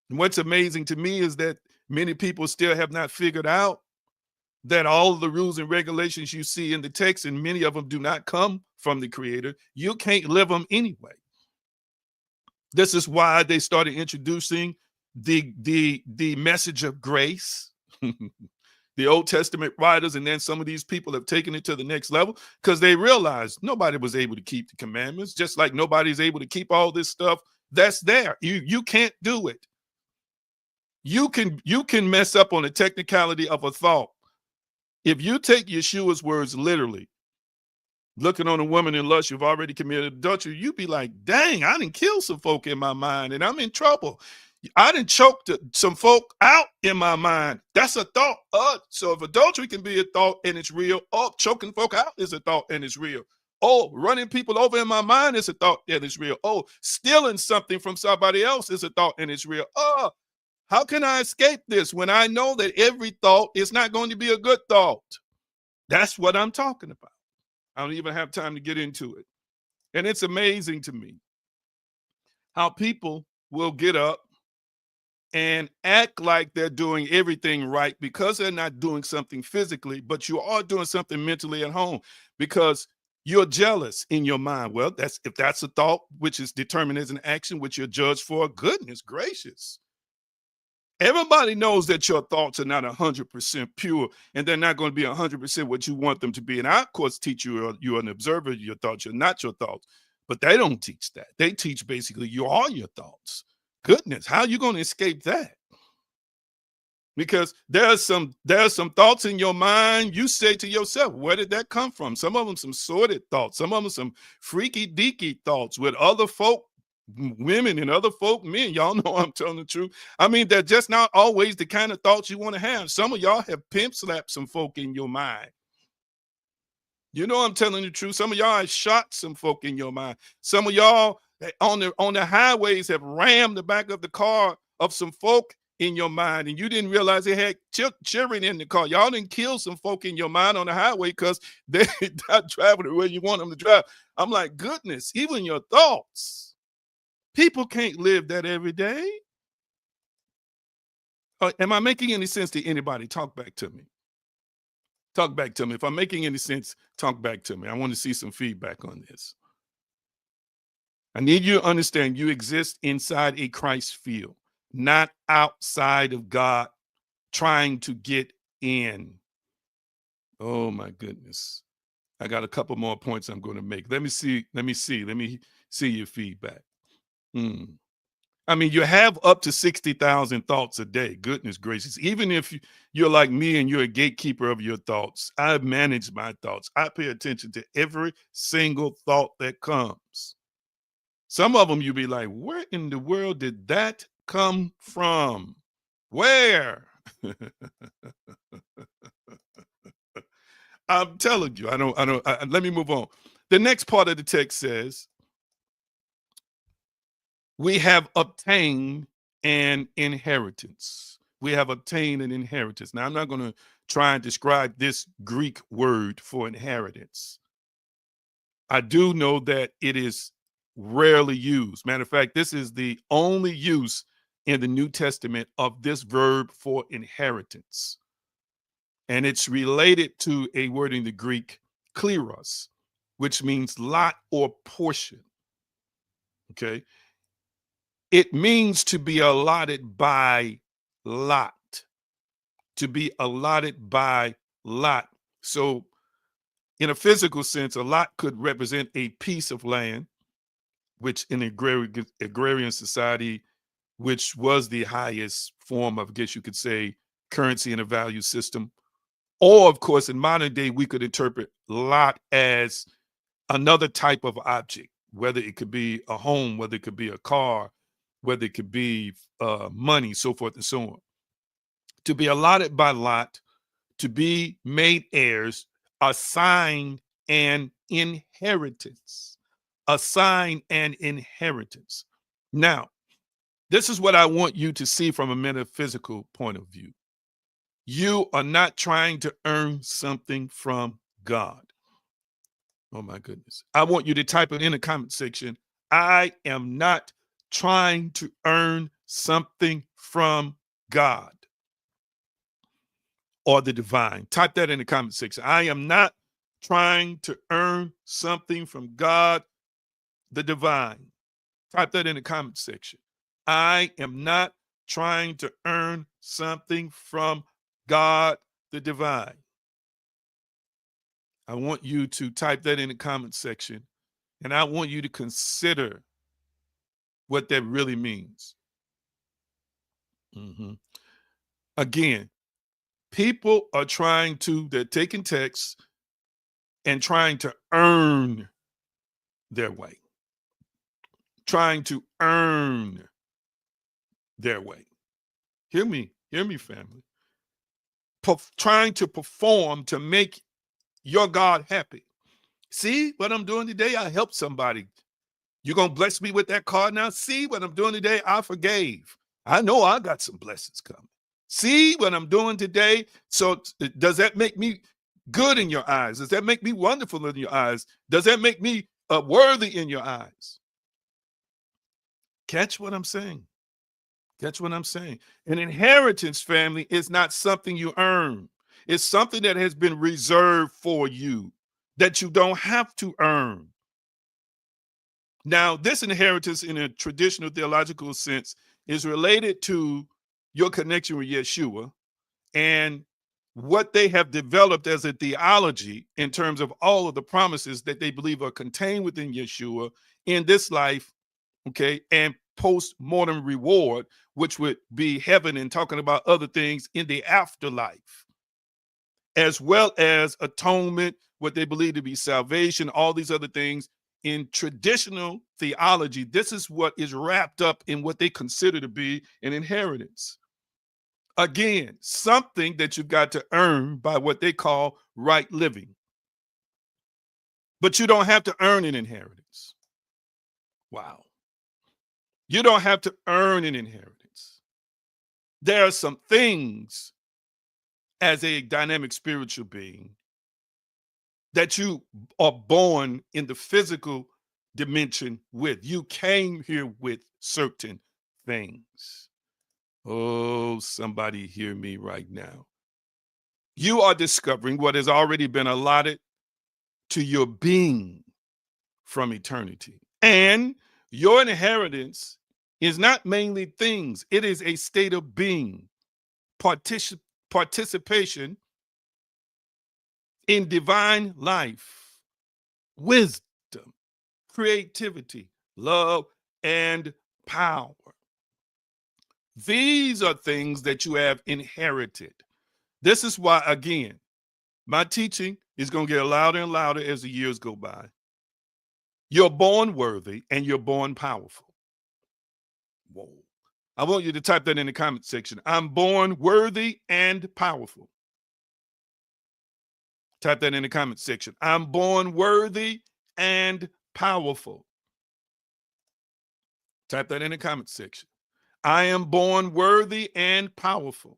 And what's amazing to me is that many people still have not figured out that all of the rules and regulations you see in the text, and many of them do not come from the Creator, you can't live them anyway. This is why they started introducing the message of grace. The Old Testament writers, and then some of these people have taken it to the next level because they realized nobody was able to keep the commandments, just like nobody's able to keep all this stuff that's there. You can't do it. You can mess up on the technicality of a thought. If you take Yeshua's words literally, looking on a woman in lust, you've already committed adultery, you'd be like, dang, I done killed some folk in my mind and I'm in trouble. I done choked some folk out in my mind. That's a thought. So if adultery can be a thought and it's real, choking folk out is a thought and it's real. Oh, running people over in my mind is a thought and it's real. Oh, stealing something from somebody else is a thought and it's real. How can I escape this when I know that every thought is not going to be a good thought? That's what I'm talking about. I don't even have time to get into it. And it's amazing to me how people will get up and act like they're doing everything right because they're not doing something physically, but you are doing something mentally at home because you're jealous in your mind. Well, if that's a thought which is determined as an action which you're judged for, goodness gracious. Everybody knows that your thoughts are not 100% pure, and they're not going to be 100% what you want them to be. And I, of course, teach you, you're an observer of your thoughts, you're not your thoughts. But they don't teach that. They teach basically you are your thoughts. Goodness, how are you going to escape that? Because there's some thoughts in your mind you say to yourself, where did that come from? Some of them some sordid thoughts, some of them some freaky deaky thoughts with other folk, women and other folk, men. Y'all know I'm telling the truth. I mean, they're just not always the kind of thoughts you want to have. Some of y'all have pimp slapped some folk in your mind. You know I'm telling the truth. Some of y'all have shot some folk in your mind. Some of y'all on the highways have rammed the back of the car of some folk in your mind, and you didn't realize they had children in the car. Y'all didn't kill some folk in your mind on the highway because they're not driving the way you want them to drive. I'm like, goodness, even your thoughts. People can't live that every day. Am I making any sense to anybody? Talk back to me. Talk back to me. If I'm making any sense, talk back to me. I want to see some feedback on this. I need you to understand you exist inside a Christ field, not outside of God trying to get in. Oh my goodness. I got a couple more points I'm going to make. Let me see your feedback. Hmm. I mean, you have up to 60,000 thoughts a day. Goodness gracious. Even if you're like me and you're a gatekeeper of your thoughts, I manage my thoughts. I pay attention to every single thought that comes. Some of them you be like, where in the world did that come from? Where? I'm telling you, let me move on. The next part of the text says, we have obtained an inheritance. We have obtained an inheritance. Now, I'm not going to try and describe this Greek word for inheritance. I do know that it is rarely used. Matter of fact, this is the only use in the New Testament of this verb for inheritance. And it's related to a word in the Greek, kleros, which means lot or portion. Okay. It means to be allotted by lot, to be allotted by lot. So, in a physical sense, a lot could represent a piece of land, which in agrarian society, which was the highest form of, I guess you could say, currency in a value system. Or, of course, in modern day, we could interpret lot as another type of object, whether it could be a home, whether it could be a car, whether it could be money, so forth and so on. To be allotted by lot, to be made heirs, assigned an inheritance, assign an inheritance. Now, this is what I want you to see from a metaphysical point of view. You are not trying to earn something from God. Oh my goodness. I want you to type it in the comment section. I am not trying to earn something from God or the divine. Type that in the comment section. I am not trying to earn something from God, the divine. Type that in the comment section. I am not trying to earn something from God, the divine. I want you to type that in the comment section, and I want you to consider what that really means. Mhm. Again, people are they're taking texts and trying to earn their way, trying to earn their way. Hear me, family. Trying to perform to make your God happy. See what I'm doing today? I helped somebody. You're going to bless me with that card now? See what I'm doing today? I forgave. I know I got some blessings coming. See what I'm doing today? So does that make me good in your eyes? Does that make me wonderful in your eyes? Does that make me worthy in your eyes? Catch what I'm saying? Catch what I'm saying? An inheritance, family, is not something you earn. It's something that has been reserved for you that you don't have to earn. Now, this inheritance in a traditional theological sense is related to your connection with Yeshua and what they have developed as a theology in terms of all of the promises that they believe are contained within Yeshua in this life, okay, and post-mortem reward, which would be heaven and talking about other things in the afterlife, as well as atonement, what they believe to be salvation, all these other things. In traditional theology, this is what is wrapped up in what they consider to be an inheritance. Again, something that you've got to earn by what they call right living. But you don't have to earn an inheritance. Wow. You don't have to earn an inheritance. There are some things as a dynamic spiritual being that you are born in the physical dimension with. You came here with certain things. Oh, somebody hear me right now. You are discovering what has already been allotted to your being from eternity. And your inheritance is not mainly things, it is a state of being, participation in divine life, wisdom, creativity, love, and power. These are things that you have inherited. This is why, again, my teaching is going to get louder and louder as the years go by. You're born worthy and you're born powerful. Whoa. I want you to type that in the comment section. I'm born worthy and powerful. Type that in the comment section. I'm born worthy and powerful. Type that in the comment section. I am born worthy and powerful.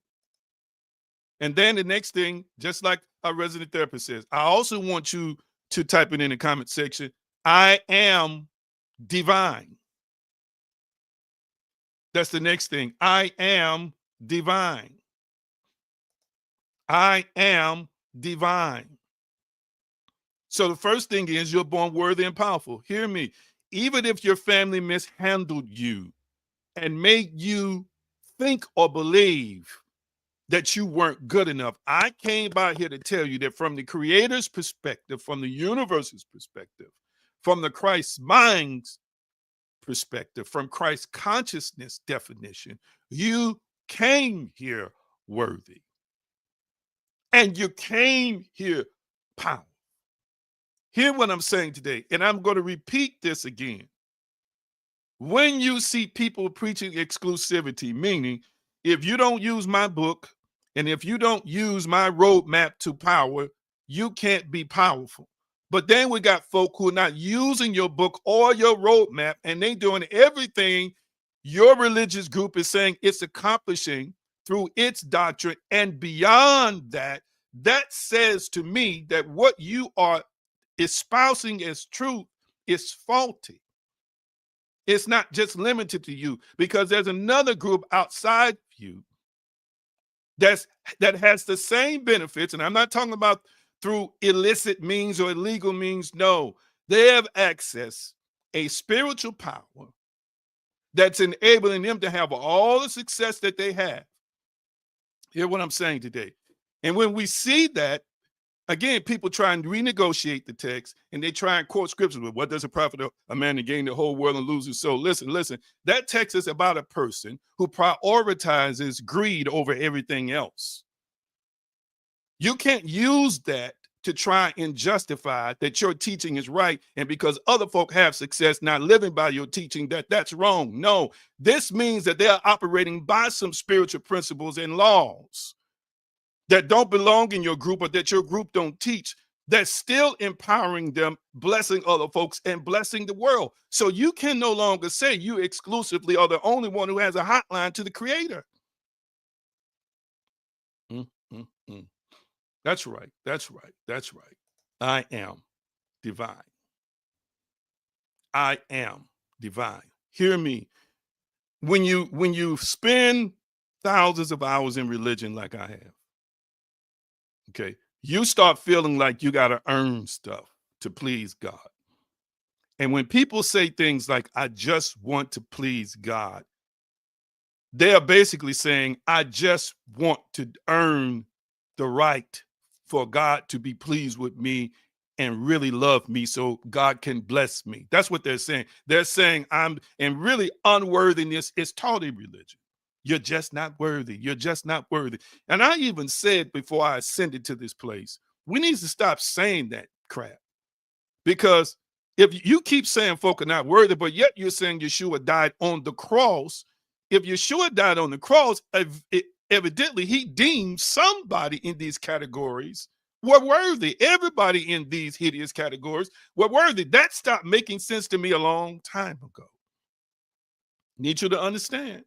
And then the next thing, just like our resident therapist says, I also want you to type it in the comment section. I am divine. That's the next thing. I am divine. I am divine. So the first thing is you're born worthy and powerful. Hear me. Even if your family mishandled you and made you think or believe that you weren't good enough, I came by here to tell you that from the Creator's perspective, from the universe's perspective, from the Christ mind's perspective, from Christ consciousness definition, you came here worthy. And you came here powerful. Hear what I'm saying today, and I'm going to repeat this again. When you see people preaching exclusivity, meaning if you don't use my book and if you don't use my roadmap to power, you can't be powerful. But then we got folk who are not using your book or your roadmap, and they doing everything your religious group is saying it's accomplishing through its doctrine. And beyond that, that says to me that what you are espousing as truth is faulty. It's not just limited to you, because there's another group outside you that has the same benefits. And I'm not talking about through illicit means or illegal means. No, they have access a spiritual power that's enabling them to have all the success that they have. Hear what I'm saying today. And when we see that, again, people try and renegotiate the text, and they try and quote scriptures with, what does it profit a man to gain the whole world and lose his soul? Listen, that text is about a person who prioritizes greed over everything else. You can't use that to try and justify that your teaching is right, and because other folk have success not living by your teaching, that's wrong. No, this means that they are operating by some spiritual principles and laws that don't belong in your group or that your group don't teach, that's still empowering them, blessing other folks, and blessing the world. So you can no longer say you exclusively are the only one who has a hotline to the Creator. That's right. That's right. That's right. I am divine. I am divine. Hear me. When you spend thousands of hours in religion like I have, okay, you start feeling like you got to earn stuff to please God. And when people say things like, I just want to please God, they are basically saying, I just want to earn the right for God to be pleased with me and really love me so God can bless me. That's what they're saying. They're saying and really unworthiness is taught in religion. You're just not worthy. You're just not worthy. And I even said before I ascended to this place, we need to stop saying that crap. Because if you keep saying folk are not worthy, but yet you're saying Yeshua died on the cross, if Yeshua died on the cross, evidently he deemed somebody in these categories were worthy. Everybody in these hideous categories were worthy. That stopped making sense to me a long time ago. Need you to understand.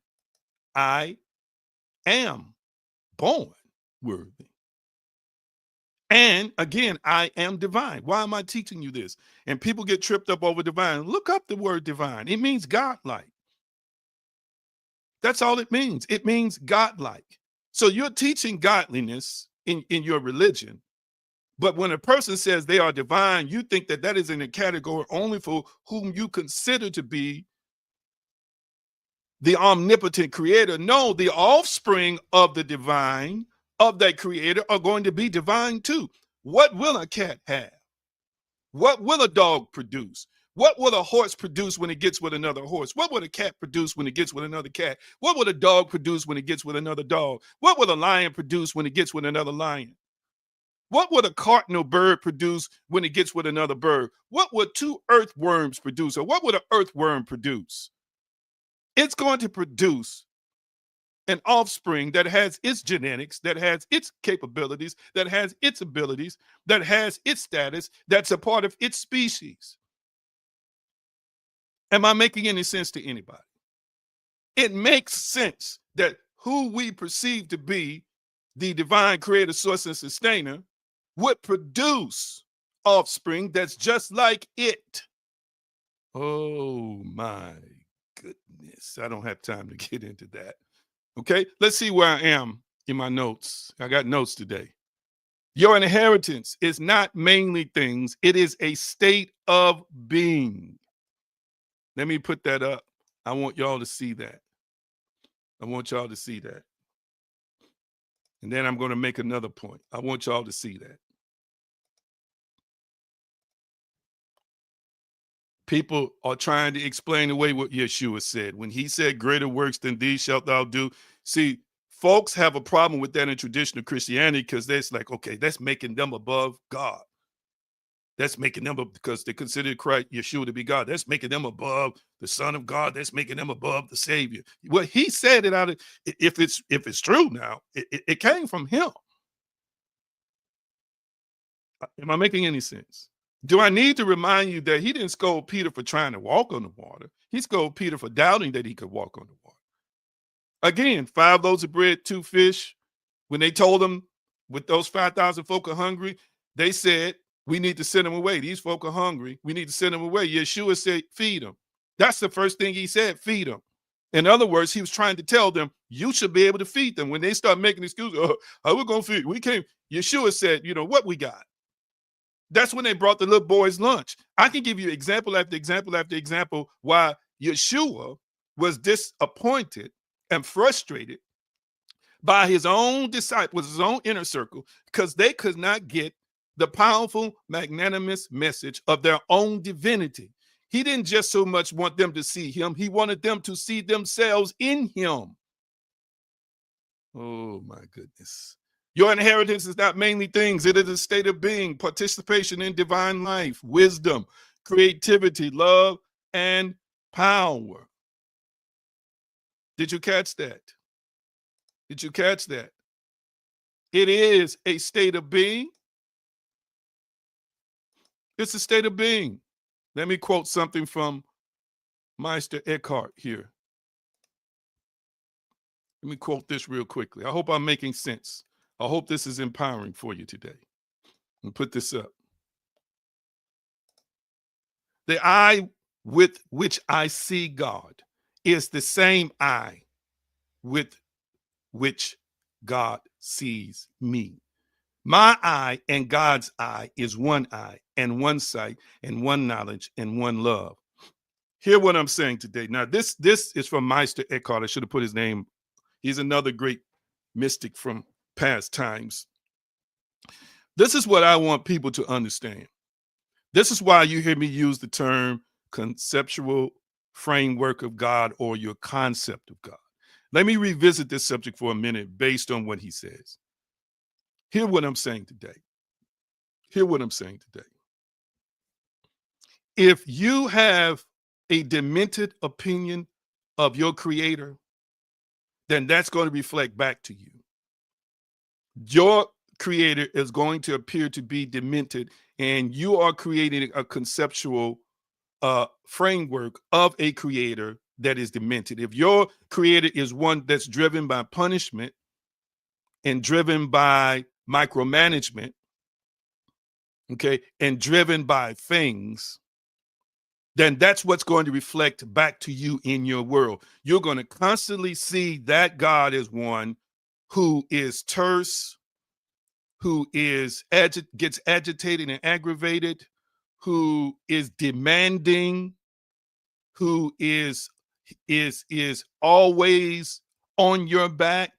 I am born worthy. And again, I am divine. Why am I teaching you this? And people get tripped up over divine. Look up the word divine. It means godlike. That's all it means. It means godlike. So you're teaching godliness in your religion. But when a person says they are divine, you think that that is in a category only for whom you consider to be the omnipotent creator. No, the offspring of the divine, of that creator, are going to be divine too. What will a cat have? What will a dog produce? What will a horse produce when it gets with another horse? What will a cat produce when it gets with another cat? What will a dog produce when it gets with another dog? What will a lion produce when it gets with another lion? What would a cardinal bird produce when it gets with another bird? What would two earthworms produce? Or what would an earthworm produce? It's going to produce an offspring that has its genetics, that has its capabilities, that has its abilities, that has its status, that's a part of its species. Am I making any sense to anybody? It makes sense that who we perceive to be the divine creator, source, and sustainer would produce offspring that's just like it. Oh my goodness. I don't have time to get into that. Okay, let's see where I am in my notes. I got notes today. Your inheritance is not mainly things, it is a state of being. Let me put that up. I want y'all to see that. I want y'all to see that. And then I'm going to make another point. I want y'all to see that. People are trying to explain away what Yeshua said. When he said, greater works than these shalt thou do. See, folks have a problem with that in traditional Christianity because that's like, okay, that's making them above God. That's making them, because they consider Christ, Yeshua, to be God. That's making them above the Son of God. That's making them above the Savior. Well, he said it out of, if it's true now, it came from him. Am I making any sense? Do I need to remind you that he didn't scold Peter for trying to walk on the water? He scolded Peter for doubting that he could walk on the water. Again, 5 loaves of bread, 2 fish. When they told him with those 5,000 folk are hungry, they said, we need to send them away. These folk are hungry. We need to send them away. Yeshua said, feed them. That's the first thing he said, feed them. In other words, he was trying to tell them, you should be able to feed them. When they start making excuses, how we going to feed? We can't. Yeshua said, you know, what we got? That's when they brought the little boys lunch. I can give you example after example after example why Yeshua was disappointed and frustrated by his own disciples, his own inner circle, because they could not get the powerful, magnanimous message of their own divinity. He didn't just so much want them to see him, he wanted them to see themselves in him. Oh my goodness. Your inheritance is not mainly things, it is a state of being, participation in divine life, wisdom, creativity, love, and power. Did you catch that? Did you catch that? It is a state of being. It's a state of being. Let me quote something from Meister Eckhart here. Let me quote this real quickly. I hope I'm making sense. I hope this is empowering for you today. And put this up. The eye with which I see God is the same eye with which God sees me. My eye and God's eye is one eye and one sight and one knowledge and one love. Hear what I'm saying today. Now, this is from Meister Eckhart. I should have put his name. He's another great mystic from past times. This is what I want people to understand. This is why you hear me use the term conceptual framework of God or your concept of God. Let me revisit this subject for a minute based on what he says. Hear what I'm saying today. Hear what I'm saying today. If you have a demented opinion of your creator, then that's going to reflect back to you. Your creator is going to appear to be demented, and you are creating a conceptual framework of a creator that is demented. If your creator is one that's driven by punishment and driven by micromanagement, okay, and driven by things, then that's what's going to reflect back to you in your world. You're going to constantly see that God is one who is terse, who is gets agitated and aggravated, who is demanding, who is always on your back,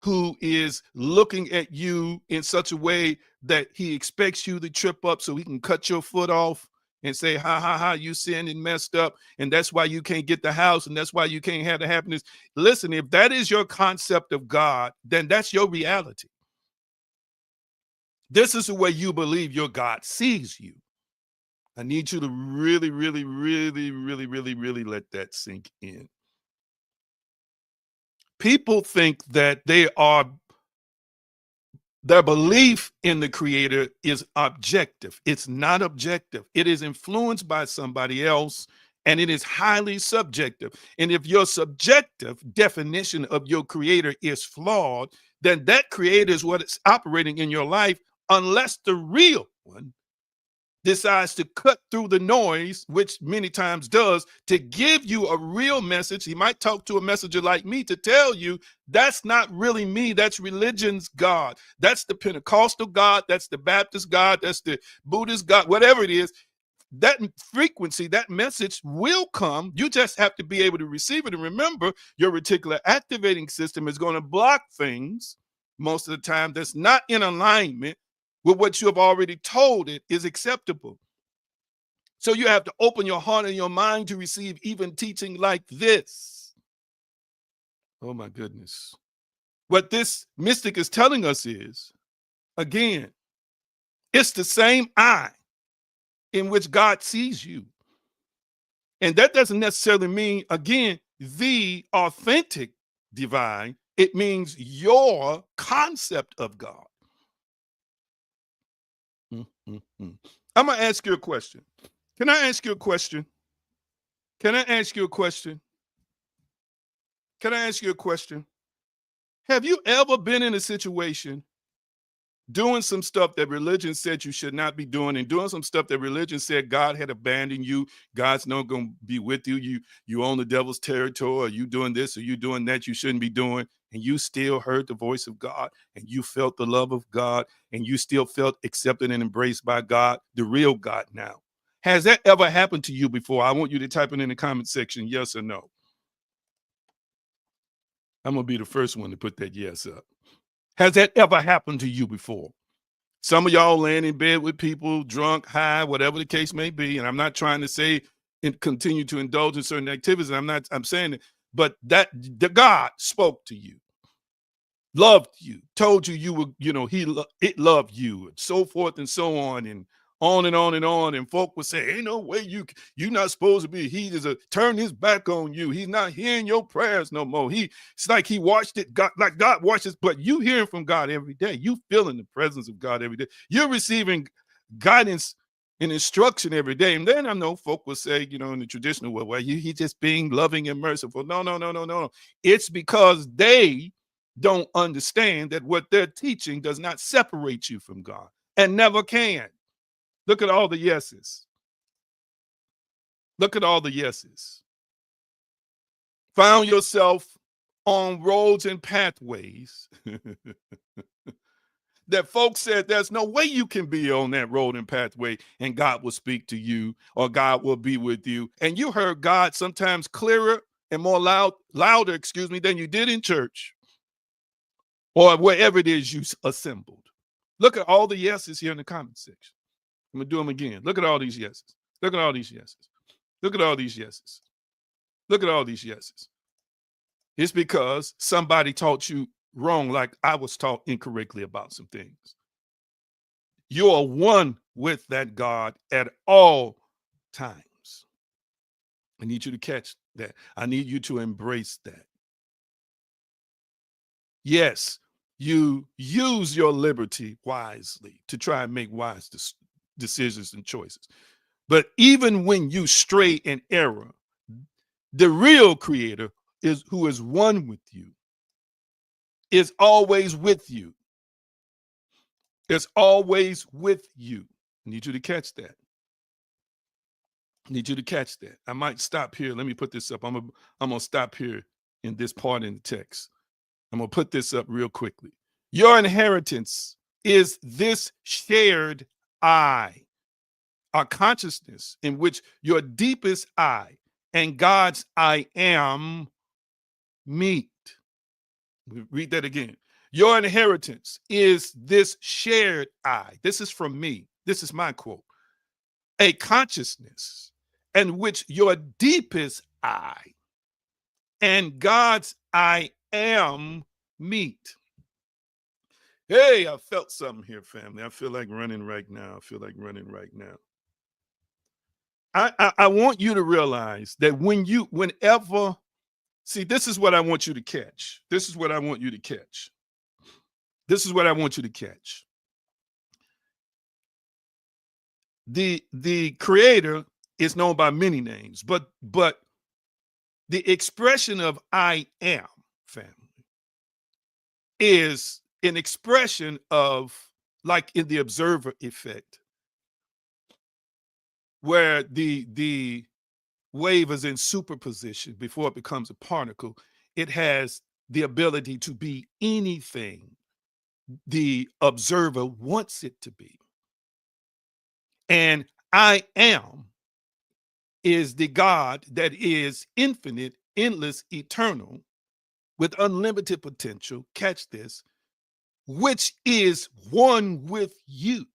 who is looking at you in such a way that he expects you to trip up so he can cut your foot off and say, ha, ha, ha, you sinned and messed up. And that's why you can't get the house. And that's why you can't have the happiness. Listen, if that is your concept of God, then that's your reality. This is the way you believe your God sees you. I need you to really, really, really, really, really, really let that sink in. People think that their belief in the creator is objective. It's not objective. It is influenced by somebody else, and it is highly subjective. And if your subjective definition of your creator is flawed, then that creator is what is operating in your life, unless the real one decides to cut through the noise, which many times does, to give you a real message. He might talk to a messenger like me to tell you that's not really me. That's religion's God. That's the Pentecostal God. That's the Baptist God. That's the Buddhist God, whatever it is. That frequency, that message will come. You just have to be able to receive it. And remember, your reticular activating system is going to block things most of the time that's not in alignment with what you have already told it is acceptable. So you have to open your heart and your mind to receive even teaching like this. Oh my goodness. What this mystic is telling us is, again, it's the same eye in which God sees you. And that doesn't necessarily mean, again, the authentic divine. It means your concept of God. I'm going to ask you a question. Can I ask you a question? Can I ask you a question? Can I ask you a question? Have you ever been in a situation doing some stuff that religion said you should not be doing, and doing some stuff that religion said God had abandoned you, God's not going to be with you, you own the devil's territory, or you doing this or you doing that you shouldn't be doing, and you still heard the voice of God, and you felt the love of God, and you still felt accepted and embraced by God, the real God now? Has that ever happened to you before? I want you to type it in the comment section, yes or no. I'm going to be the first one to put that yes up. Has that ever happened to you before? Some of y'all laying in bed with people, drunk, high, whatever the case may be. And I'm not trying to say and continue to indulge in certain activities. I'm saying it, but that the God spoke to you, loved you, told you you were, it loved you, and so forth and so on, and on and on and on. And folk would say, ain't no way you're not supposed to be. He is turn his back on you. He's not hearing your prayers no more. It's like he watched it, God, like God watches, but you hearing from God every day. You feeling the presence of God every day. You're receiving guidance and instruction every day. And then I know folk will say, in the traditional way, well, he just being loving and merciful. No. It's because they don't understand that what they're teaching does not separate you from God, and never can. Look at all the yeses. Look at all the yeses. Found yourself on roads and pathways that folks said there's no way you can be on that road and pathway and God will speak to you or God will be with you. And you heard God sometimes clearer and more louder, than you did in church or wherever it is you assembled. Look at all the yeses here in the comment section. I'm going to do them again. Look at all these yeses. Look at all these yeses. Look at all these yeses. Look at all these yeses. It's because somebody taught you wrong, like I was taught incorrectly about some things. You are one with that God at all times. I need you to catch that. I need you to embrace that. Yes, you use your liberty wisely to try and make wise decisions and choices. But even when you stray in error, the real creator who is one with you, is always with you. Is always with you. I need you to catch that. I need you to catch that. I might stop here. Let me put this up. I'm gonna stop here in this part in the text. I'm gonna put this up real quickly. Your inheritance is this shared I, a consciousness in which your deepest I and God's I am meet. Read that again. Your inheritance is this shared I. This is from me. This is my quote. A consciousness in which your deepest I and God's I am meet. Hey, I felt something here, family. I feel like running right now. I want you to realize that whenever, see, this is what I want you to catch. This is what I want you to catch. The creator is known by many names, but the expression of I am, family, is an expression of, like in the observer effect, where the wave is in superposition before it becomes a particle. It has the ability to be anything the observer wants it to be. And I am is the God that is infinite, endless, eternal, with unlimited potential. Catch this, which is one with you.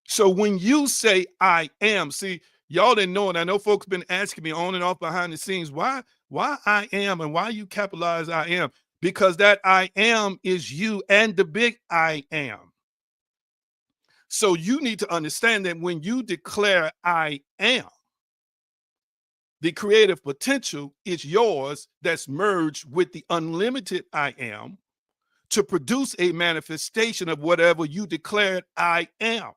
So when you say I am, see, y'all didn't know it. I know folks been asking me on and off behind the scenes, why I am and why you capitalize I am? Because that I am is you and the big I am. So you need to understand that when you declare I am, the creative potential is yours that's merged with the unlimited I am to produce a manifestation of whatever you declared I am.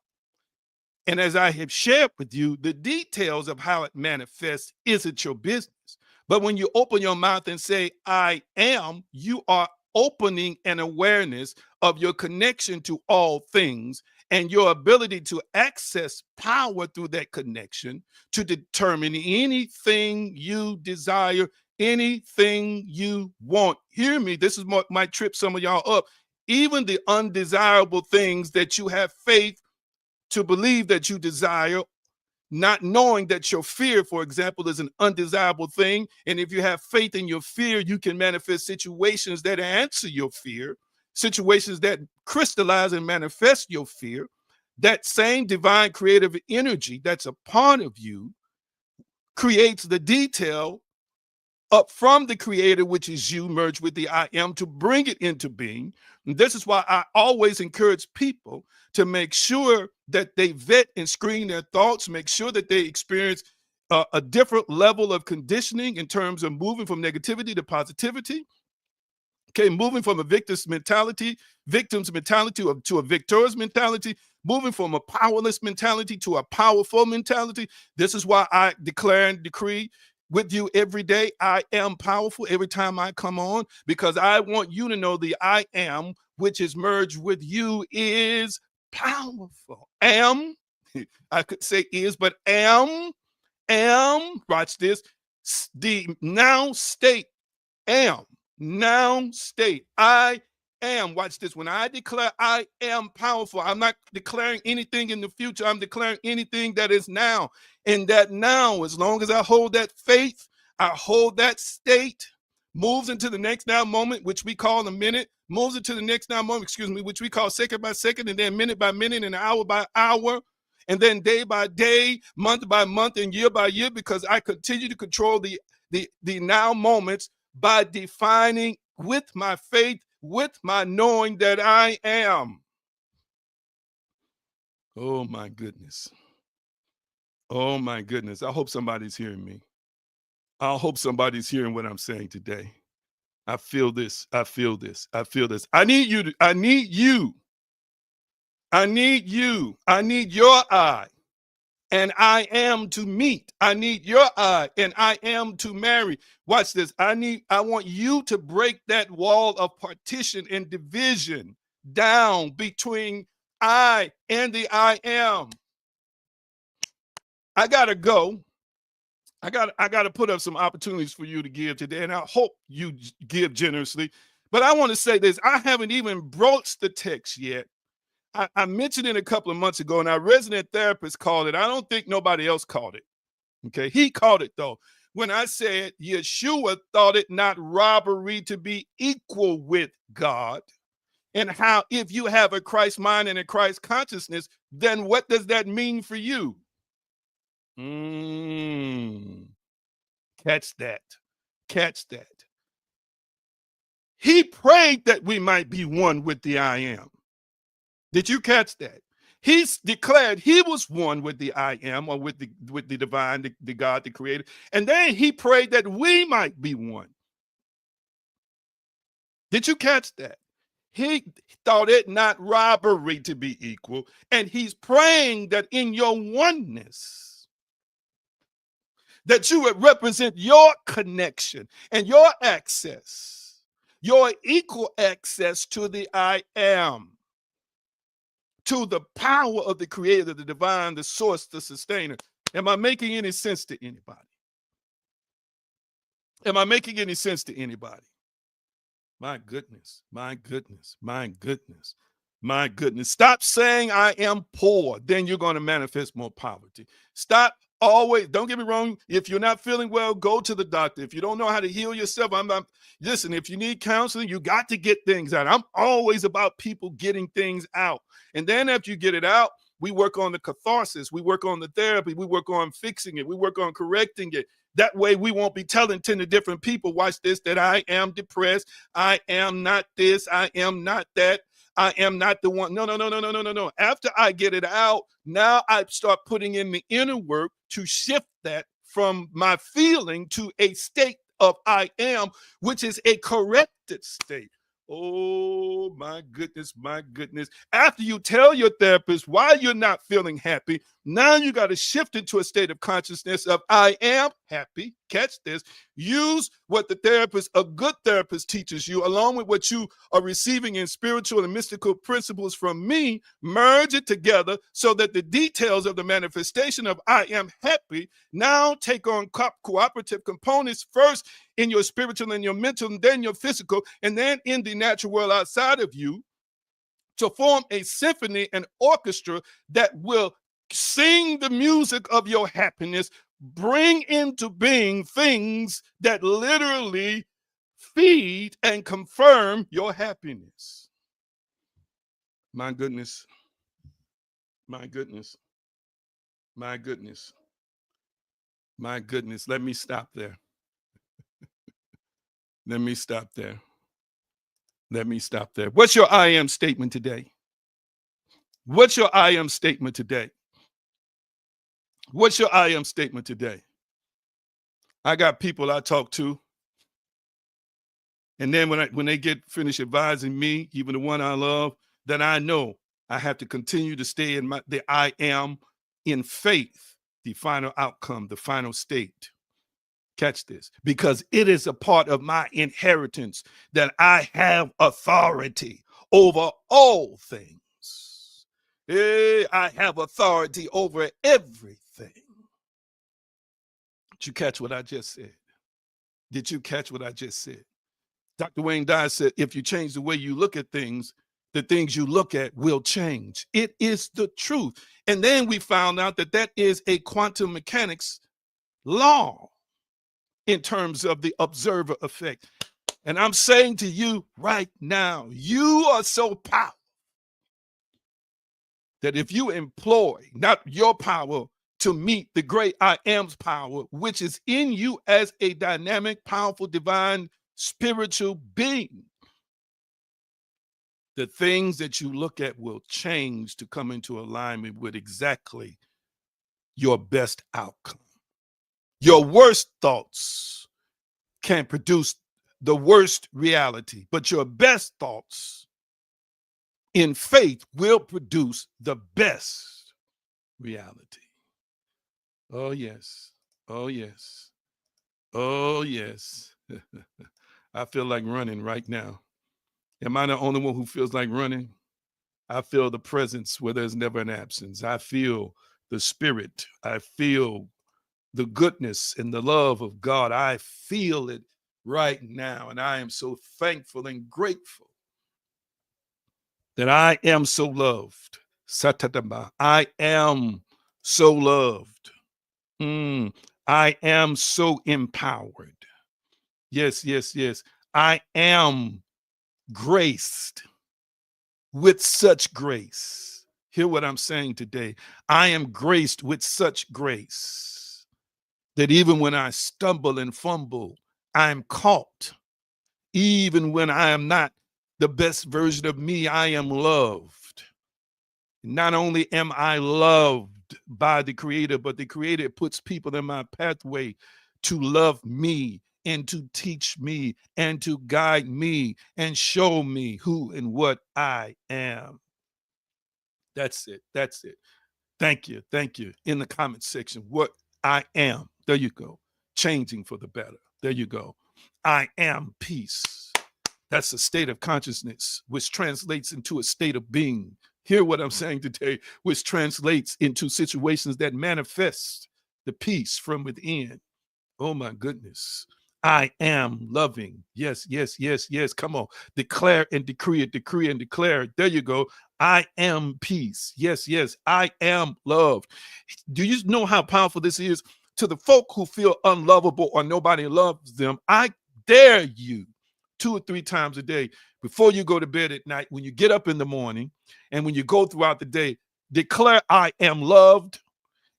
And as I have shared with you, the details of how it manifests isn't your business. But when you open your mouth and say, I am, you are opening an awareness of your connection to all things and your ability to access power through that connection to determine anything you desire, anything you want. Hear me, this is what might trip some of y'all up. Even the undesirable things that you have faith to believe that you desire, not knowing that your fear, for example, is an undesirable thing. And if you have faith in your fear, you can manifest situations that answer your fear, situations that crystallize and manifest your fear. That same divine creative energy that's a part of you creates the detail up from the creator, which is you, merged with the I am, to bring it into being. And this is why I always encourage people to make sure that they vet and screen their thoughts, make sure that they experience a different level of conditioning in terms of moving from negativity to positivity. Okay, moving from a victim's mentality to a victorious mentality, moving from a powerless mentality to a powerful mentality. This is why I declare and decree with you every day, I am powerful every time I come on, because I want you to know the I am, which is merged with you, is powerful. Am, I could say is, but am, watch this, the now state, am, noun state, I am. Watch this. When I declare I am powerful, I'm not declaring anything in the future. I'm declaring anything that is now. And that now, as long as I hold that faith, I hold that state, moves into the next now moment, which we call a minute, moves into the next now moment, which we call second by second, and then minute by minute, and hour by hour, and then day by day, month by month, and year by year, because I continue to control the now moments by defining with my faith, with my knowing that I am. Oh my goodness. Oh my goodness. I hope somebody's hearing me. I hope somebody's hearing what I'm saying today. I feel this. I feel this. I feel this. I need you. I need you. I need you. I need your I. And I am to meet. I need your I, and I am to marry. Watch this. I want you to break that wall of partition and division down between I and the I am. I gotta go. I gotta put up some opportunities for you to give today, and I hope you give generously. But I want to say this: I haven't even broached the text yet. I mentioned it a couple of months ago, and our resident therapist called it. I don't think nobody else called it. Okay, he called it though. when I said Yeshua thought it not robbery to be equal with God, and how if you have a Christ mind and a Christ consciousness, then what does that mean for you? Catch that. Catch that. He prayed that we might be one with the I am. Did you catch that? He declared he was one with the I am, or with the divine, the God, the creator. And then he prayed that we might be one. Did you catch that? He thought it not robbery to be equal. And he's praying that in your oneness, that you would represent your connection and your access, your equal access to the I am, to the power of the creator, the divine, the source, the sustainer. Am I making any sense to anybody? Am I making any sense to anybody? My goodness, my goodness, my goodness, my goodness. Stop saying I am poor, then you're going to manifest more poverty. Stop always, don't get me wrong, if you're not feeling well, go to the doctor. If you don't know how to heal yourself, listen, if you need counseling, you got to get things out. I'm always about people getting things out. And then after you get it out, we work on the catharsis, we work on the therapy, we work on fixing it, we work on correcting it. That way we won't be telling 10 different people, watch this, that I am depressed, I am not this, I am not that, I am not the one. No. After I get it out, now I start putting in the inner work to shift that from my feeling to a state of I am, which is a corrected state. Oh, my goodness, my goodness. After you tell your therapist why you're not feeling happy, now you got to shift into a state of consciousness of I am happy. Catch this. Use what the therapist, a good therapist, teaches you, along with what you are receiving in spiritual and mystical principles from me, merge it together so that the details of the manifestation of I am happy now take on cooperative components, first in your spiritual and your mental, and then your physical, and then in the natural world outside of you, to form a symphony and orchestra that will sing the music of your happiness, bring into being things that literally feed and confirm your happiness. My goodness. My goodness. My goodness. My goodness. Let me stop there. Let me stop there. Let me stop there. What's your I am statement today? What's your I am statement today? What's your I am statement today? I got people I talk to, and then when they get finished advising me, even the one I love, then I know I have to continue to stay in the I am in faith, the final outcome, the final state. Catch this, because it is a part of my inheritance that I have authority over all things. I have authority over everything. Did you catch what I just said? Did you catch what I just said? Dr. Wayne Dyer said, if you change the way you look at things, the things you look at will change. It is the truth. And then we found out that that is a quantum mechanics law in terms of the observer effect. And I'm saying to you right now, you are so powerful that if you employ not your power to meet the great I am's power, which is in you as a dynamic, powerful, divine, spiritual being, the things that you look at will change to come into alignment with exactly your best outcome. Your worst thoughts can produce the worst reality, but your best thoughts in faith will produce the best reality. Oh, yes. Oh, yes. Oh, yes. I feel like running right now. Am I the only one who feels like running? I feel the presence where there's never an absence. I feel the spirit. I feel the goodness and the love of God. I feel it right now. And I am so thankful and grateful that I am so loved. Satadama. I am so loved. I am so empowered. Yes, yes, yes. I am graced with such grace. Hear what I'm saying today. I am graced with such grace that even when I stumble and fumble, I'm caught. Even when I am not the best version of me, I am loved. Not only am I loved by the Creator, but the Creator puts people in my pathway to love me and to teach me and to guide me and show me who and what I am. That's it. That's it. Thank you. Thank you. In the comment section, what I am. There you go. Changing for the better. There you go. I am peace. That's a state of consciousness, which translates into a state of being. Hear what I'm saying today, which translates into situations that manifest the peace from within. Oh my goodness. I am loving. Yes, yes, yes, yes. Come on. Declare and decree it, decree and declare. There you go. I am peace. Yes, yes. I am love. Do you know how powerful this is? To the folk who feel unlovable or nobody loves them, I dare you 2 or 3 times a day before you go to bed at night, when you get up in the morning, and when you go throughout the day, declare I am loved,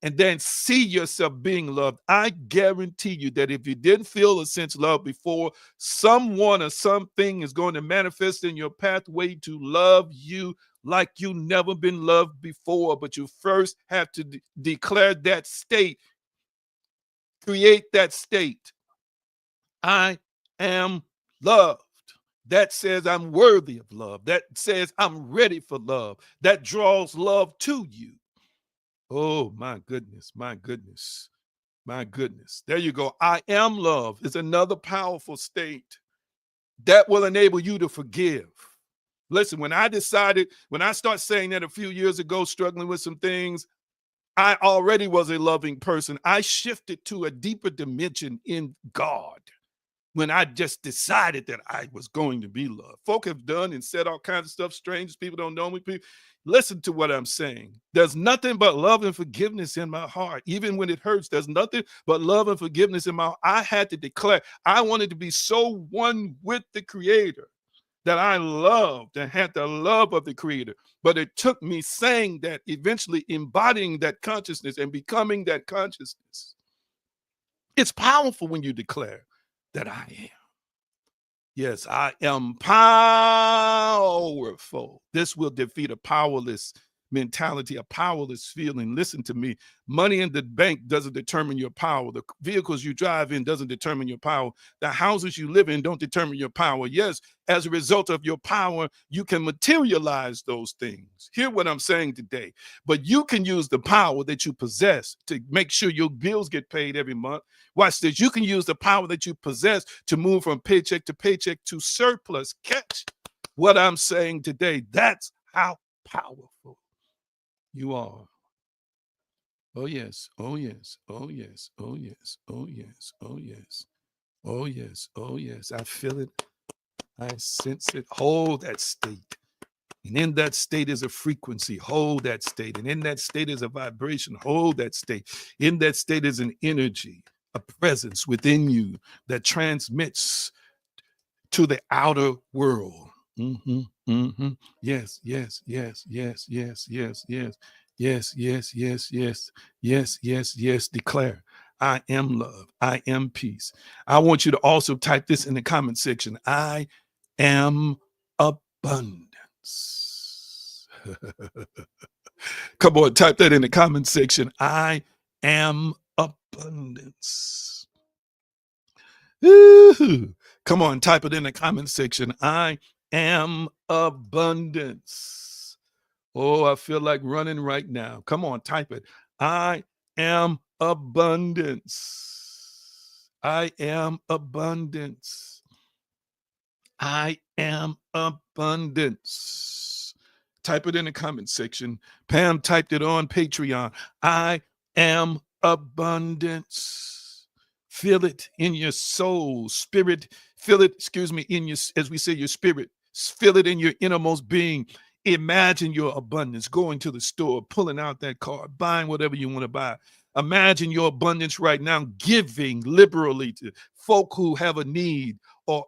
and then see yourself being loved. I guarantee you that if you didn't feel a sense of love before, someone or something is going to manifest in your pathway to love you like you never been loved before. But you first have to declare that state, create that state. I am loved. That says I'm worthy of love. That says I'm ready for love. That draws love to you. Oh, my goodness, my goodness. My goodness. There you go. I am love is another powerful state that will enable you to forgive. Listen, when I start saying that a few years ago, struggling with some things, I already was a loving person. I shifted to a deeper dimension in God when I just decided that I was going to be loved. Folk have done and said all kinds of stuff, strange people don't know me. People, listen to what I'm saying. There's nothing but love and forgiveness in my heart. Even when it hurts, there's nothing but love and forgiveness in my heart. I had to declare, I wanted to be so one with the Creator that I loved and had the love of the Creator. But it took me saying that, eventually embodying that consciousness and becoming that consciousness. It's powerful when you declare that I am. Yes, I am powerful. This will defeat a powerless mentality, a powerless feeling. Listen to me. Money in the bank doesn't determine your power. The vehicles you drive in doesn't determine your power. The houses you live in don't determine your power. Yes, as a result of your power, you can materialize those things. Hear what I'm saying today. But you can use the power that you possess to make sure your bills get paid every month. Watch this. You can use the power that you possess to move from paycheck to surplus. Catch what I'm saying today. That's how powerful you are. Oh, yes. Oh, yes. Oh, yes. Oh, yes. Oh, yes. Oh, yes. Oh, yes. Oh, yes. I feel it. I sense it. Hold that state. And in that state is a frequency. Hold that state. And in that state is a vibration. Hold that state. In that state is an energy, a presence within you that transmits to the outer world. Mm-hmm, mm-hmm. Yes, yes, yes, yes, yes, yes, yes, yes, yes, yes, yes, yes, yes, yes. Declare, I am love. I am peace. I want you to also type this in the comment section. I am abundance. Come on, type that in the comment section. I am abundance. Ooh. Come on, type it in the comment section. I am abundance. Oh, I feel like running right now. Come on, type it. I am abundance. I am abundance. I am abundance. Type it in the comment section. Pam typed it on Patreon. I am abundance. Feel it in your soul, spirit. Feel it, in your, as we say, your spirit. Feel it in your innermost being. Imagine your abundance, going to the store, pulling out that card, buying whatever you want to buy. Imagine your abundance right now, giving liberally to folk who have a need, or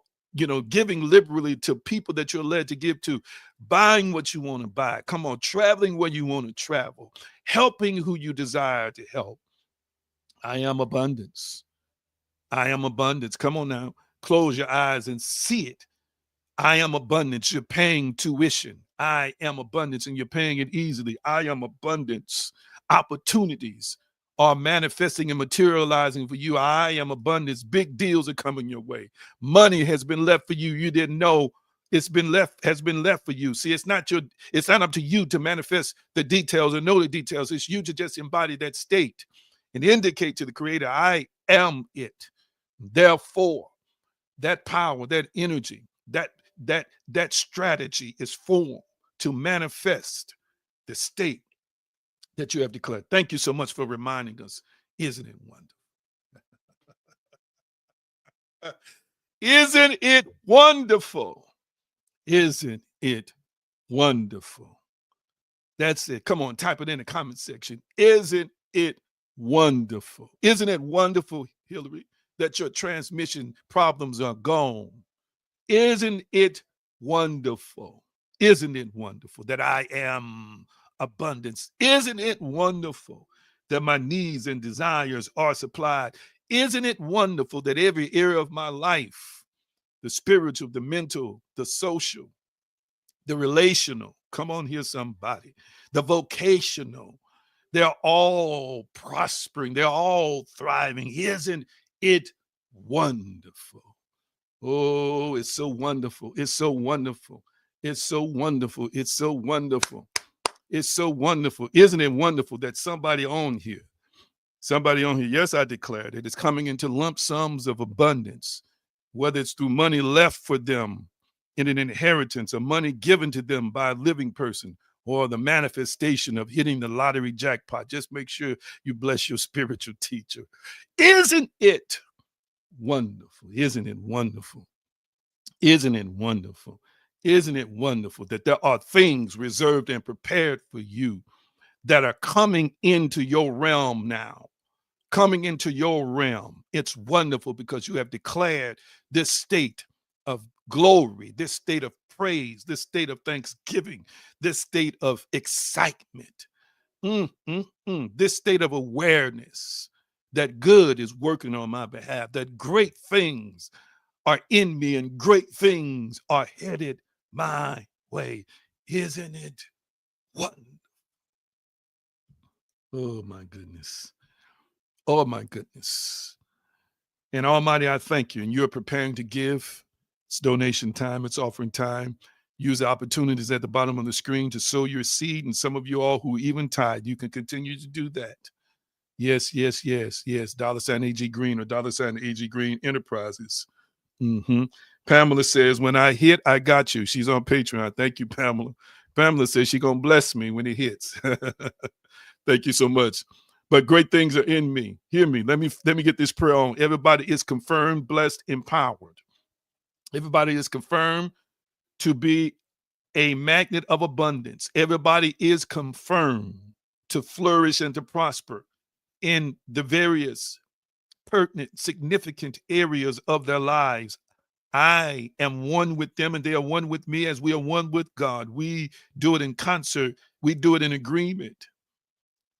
giving liberally to people that you're led to give to, buying what you want to buy. Come on, traveling where you want to travel, helping who you desire to help. I am abundance. I am abundance. Come on now, close your eyes and see it. I am abundance. You're paying tuition. I am abundance, and you're paying it easily. I am abundance. Opportunities are manifesting and materializing for you. I am abundance. Big deals are coming your way. Money has been left for you. You didn't know has been left for you. See, it's not up to you to manifest the details or know the details. It's you to just embody that state and indicate to the creator, I am it. Therefore, that power, that energy, that strategy is formed to manifest the state that you have declared. Thank you so much for reminding us. Isn't it wonderful? Isn't it wonderful? Isn't it wonderful? That's it. Come on, type it in the comment section. Isn't it wonderful? Isn't it wonderful, Hillary, that your transmission problems are gone? Isn't it wonderful? Isn't it wonderful that I am abundance? Isn't it wonderful that my needs and desires are supplied? Isn't it wonderful that every area of my life, the spiritual, the mental, the social, the relational, come on here, somebody, the vocational, they're all prospering, they're all thriving. Isn't it wonderful? Oh, it's so wonderful. It's so wonderful. It's so wonderful. It's so wonderful. It's so wonderful. Isn't it wonderful that somebody on here, yes, I declare that it's coming into lump sums of abundance, whether it's through money left for them in an inheritance or money given to them by a living person, or the manifestation of hitting the lottery jackpot. Just make sure you bless your spiritual teacher. Isn't it wonderful? Isn't it wonderful? Isn't it wonderful? Isn't it wonderful that there are things reserved and prepared for you that are coming into your realm now? Coming into your realm. It's wonderful because you have declared this state of glory, this state of praise, this state of thanksgiving, this state of excitement, this state of awareness that good is working on my behalf, that great things are in me and great things are headed my way. Isn't it wonderful? Oh my goodness. Oh my goodness. And Almighty, I thank you. And you're preparing to give. It's donation time, it's offering time. Use the opportunities at the bottom of the screen to sow your seed. And some of you all who even tithe, you can continue to do that. Yes, yes, yes, yes. $ AG Green or $ AG Green Enterprises. Pamela says, when I hit, I got you. She's on Patreon. Thank you, Pamela. Pamela says she's going to bless me when it hits. Thank you so much. But great things are in me. Hear me. Let me get this prayer on. Everybody is confirmed, blessed, empowered. Everybody is confirmed to be a magnet of abundance. Everybody is confirmed to flourish and to prosper in the various pertinent, significant areas of their lives. I am one with them and they are one with me as we are one with God. We do it in concert. We do it in agreement.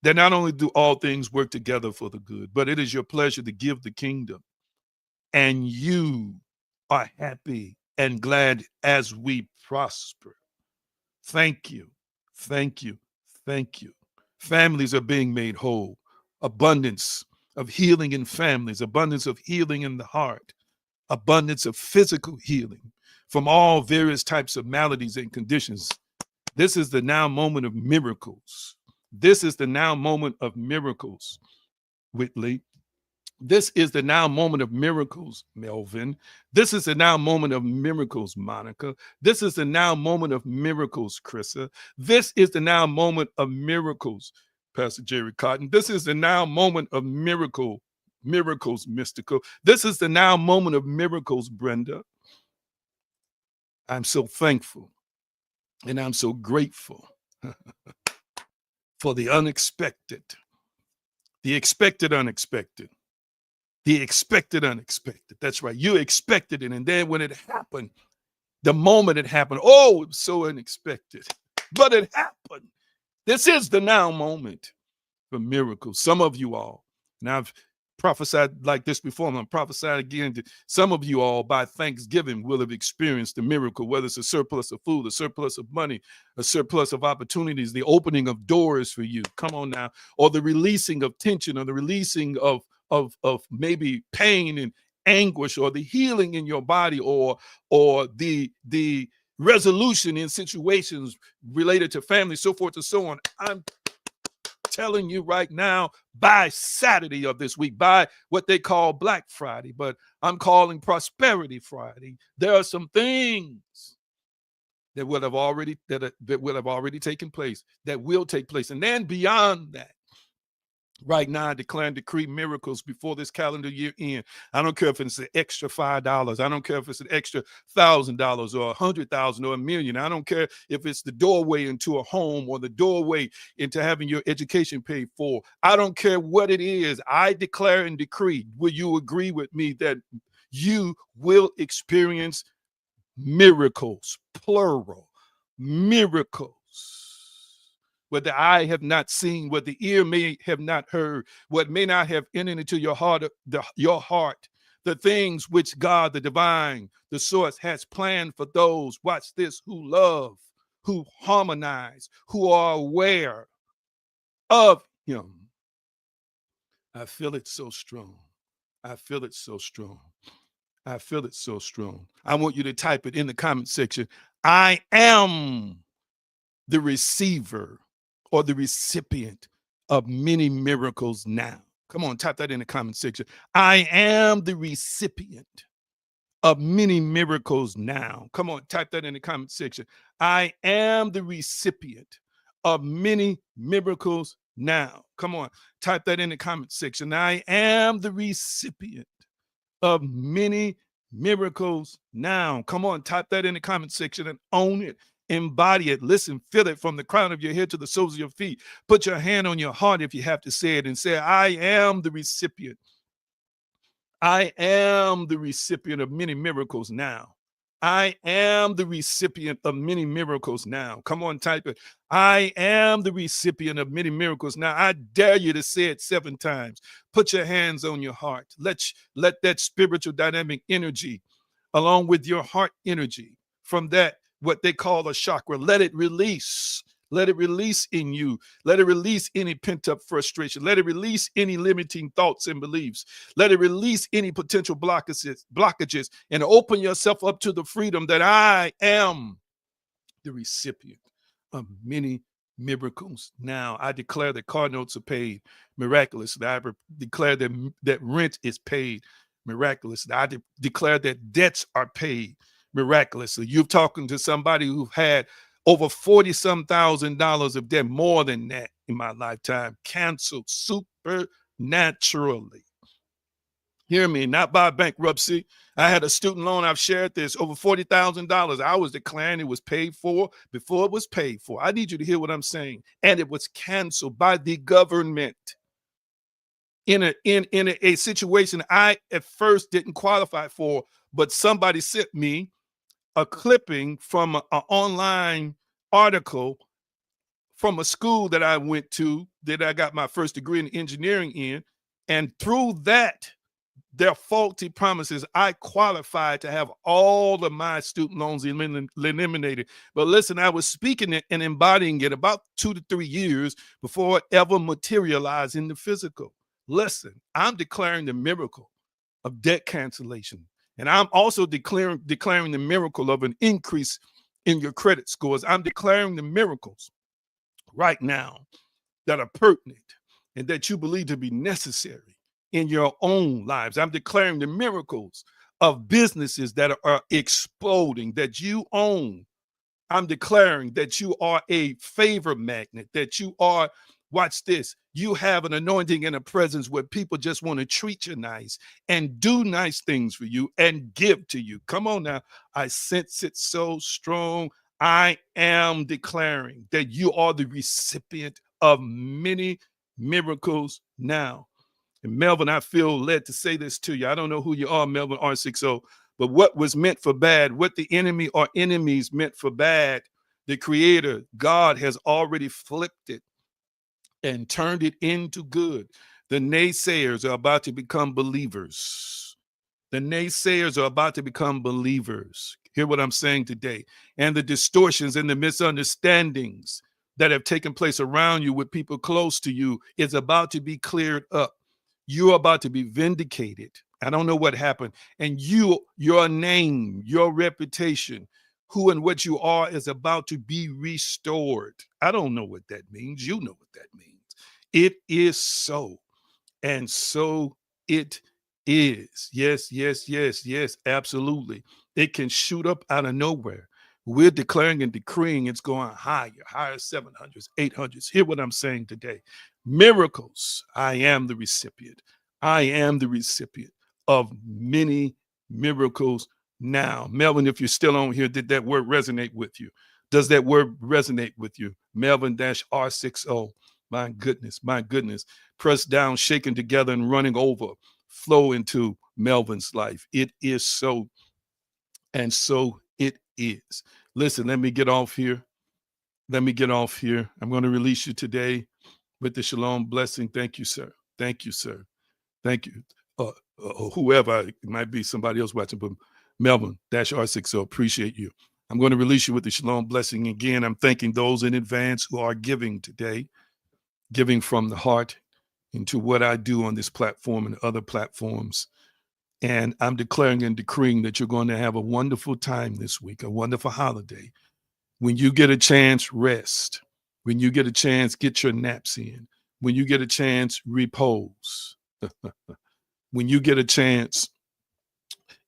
That not only do all things work together for the good, but it is your pleasure to give the kingdom. And you are happy and glad as we prosper. Thank you. Thank you. Thank you. Families are being made whole. Abundance of healing in families, abundance of healing in the heart, abundance of physical healing from all various types of maladies and conditions. This is the now moment of miracles. This is the now moment of miracles, Whitley. This is the now moment of miracles, Melvin. This is the now moment of miracles, Monica. This is the now moment of miracles, Krissa. This is the now moment of miracles, Pastor Jerry Cotton. This is the now moment of miracles, Mystical. This is the now moment of miracles, Brenda. I'm so thankful and I'm so grateful for the unexpected, The expected unexpected. The expected unexpected. That's right. You expected it. And then when it happened, the moment it happened, oh, it was so unexpected. But it happened. This is the now moment for miracles. Some of you all, and I've prophesied like this before, I'm going to prophesy again. Some of you all by Thanksgiving will have experienced a miracle, whether it's a surplus of food, a surplus of money, a surplus of opportunities, the opening of doors for you. Come on now. Or the releasing of tension, or the releasing of maybe pain and anguish, or the healing in your body, or the resolution in situations related to family, so forth and so on. I'm telling you right now, by Saturday of this week, by what they call Black Friday, but I'm calling Prosperity Friday, there are some things that will have already taken place, that will take place. And then beyond that, right now, I declare and decree miracles before this calendar year end. I don't care if it's an extra $5. I don't care if it's an extra $1,000 or $100,000 or $1 million. I don't care if it's the doorway into a home or the doorway into having your education paid for. I don't care what it is. I declare and decree. Will you agree with me that you will experience miracles, plural, miracles? What the eye have not seen, what the ear may have not heard, what may not have entered into your heart, the things which God, the divine, the source, has planned for those, watch this, who love, who harmonize, who are aware of him. I feel it so strong. I feel it so strong. I feel it so strong. I want you to type it in the comment section. I am the receiver or the recipient of many miracles now. Come on, type that in the comment section. I am the recipient of many miracles now. Come on, type that in the comment section. I am the recipient of many miracles now. Come on, type that in the comment section. I am the recipient of many miracles now. Come on, type that in the comment section and own it. Embody it. Listen, feel it from the crown of your head to the soles of your feet. Put your hand on your heart if you have to say it and say, I am the recipient. I am the recipient of many miracles now. I am the recipient of many miracles now. Come on, type it. I am the recipient of many miracles now. I dare you to say it 7 times. Put your hands on your heart. Let that spiritual dynamic energy, along with your heart energy, from that, what they call a chakra, let it release. Let it release in you. Let it release any pent-up frustration. Let it release any limiting thoughts and beliefs. Let it release any potential blockages, and open yourself up to the freedom that I am the recipient of many miracles. Now, I declare that car notes are paid miraculously. I declare that rent is paid miraculously. I declare that debts are paid miraculously. You're talking to somebody who had over $40-some thousand of debt, more than that in my lifetime, canceled supernaturally. Hear me, not by bankruptcy. I had a student loan, I've shared this, over $40,000. I was declaring it was paid for before it was paid for. I need you to hear what I'm saying. And it was canceled by the government in a situation I at first didn't qualify for, but somebody sent me a clipping from an online article from a school that I went to, that I got my first degree in engineering in. And through that, their faulty promises, I qualified to have all of my student loans eliminated. But listen, I was speaking it and embodying it about 2 to 3 years before it ever materialized in the physical. Listen, I'm declaring the miracle of debt cancellation. And I'm also declaring the miracle of an increase in your credit scores. I'm declaring the miracles right now that are pertinent and that you believe to be necessary in your own lives. I'm declaring the miracles of businesses that are exploding, that you own. I'm declaring that you are a favor magnet, that you are, watch this, you have an anointing and a presence where people just want to treat you nice and do nice things for you and give to you. Come on now. I sense it so strong. I am declaring that you are the recipient of many miracles now. And Melvin, I feel led to say this to you. I don't know who you are, Melvin R60, but what was meant for bad, what the enemy or enemies meant for bad, the Creator, God, has already flipped it and turned it into good. The naysayers are about to become believers. The naysayers are about to become believers. Hear what I'm saying today. And the distortions and the misunderstandings that have taken place around you with people close to you is about to be cleared up. You're about to be vindicated. I don't know what happened. And your name, your reputation, who and what you are is about to be restored. I don't know what that means. You know what that means. It is so. And so it is. Yes, yes, yes, yes, absolutely. It can shoot up out of nowhere. We're declaring and decreeing it's going higher 700s, 800s. Hear what I'm saying today. Miracles. I am the recipient. I am the recipient of many miracles now. Melvin, if you're still on here, did that word resonate with you? Does that word resonate with you? Melvin-R60. My goodness, my goodness. Pressed down, shaken together, and running over. Flow into Melvin's life. It is so, and so it is. Listen, let me get off here. I'm going to release you today with the shalom blessing. Thank you, sir. Thank you, sir. Thank you. Whoever, it might be somebody else watching, but Melvin-R60, appreciate you. I'm going to release you with the shalom blessing again. I'm thanking those in advance who are giving today, giving from the heart into what I do on this platform and other platforms. And I'm declaring and decreeing that you're going to have a wonderful time this week, a wonderful holiday. When you get a chance, rest. When you get a chance, get your naps in. When you get a chance, repose. When you get a chance,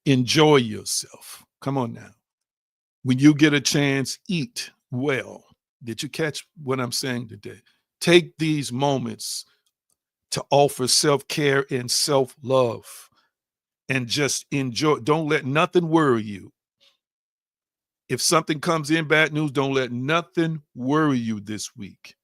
enjoy yourself. Come on now. When you get a chance, eat well. Did you catch what I'm saying today? Take these moments to offer self-care and self-love and just enjoy. Don't let nothing worry you. If something comes in, bad news, don't let nothing worry you this week.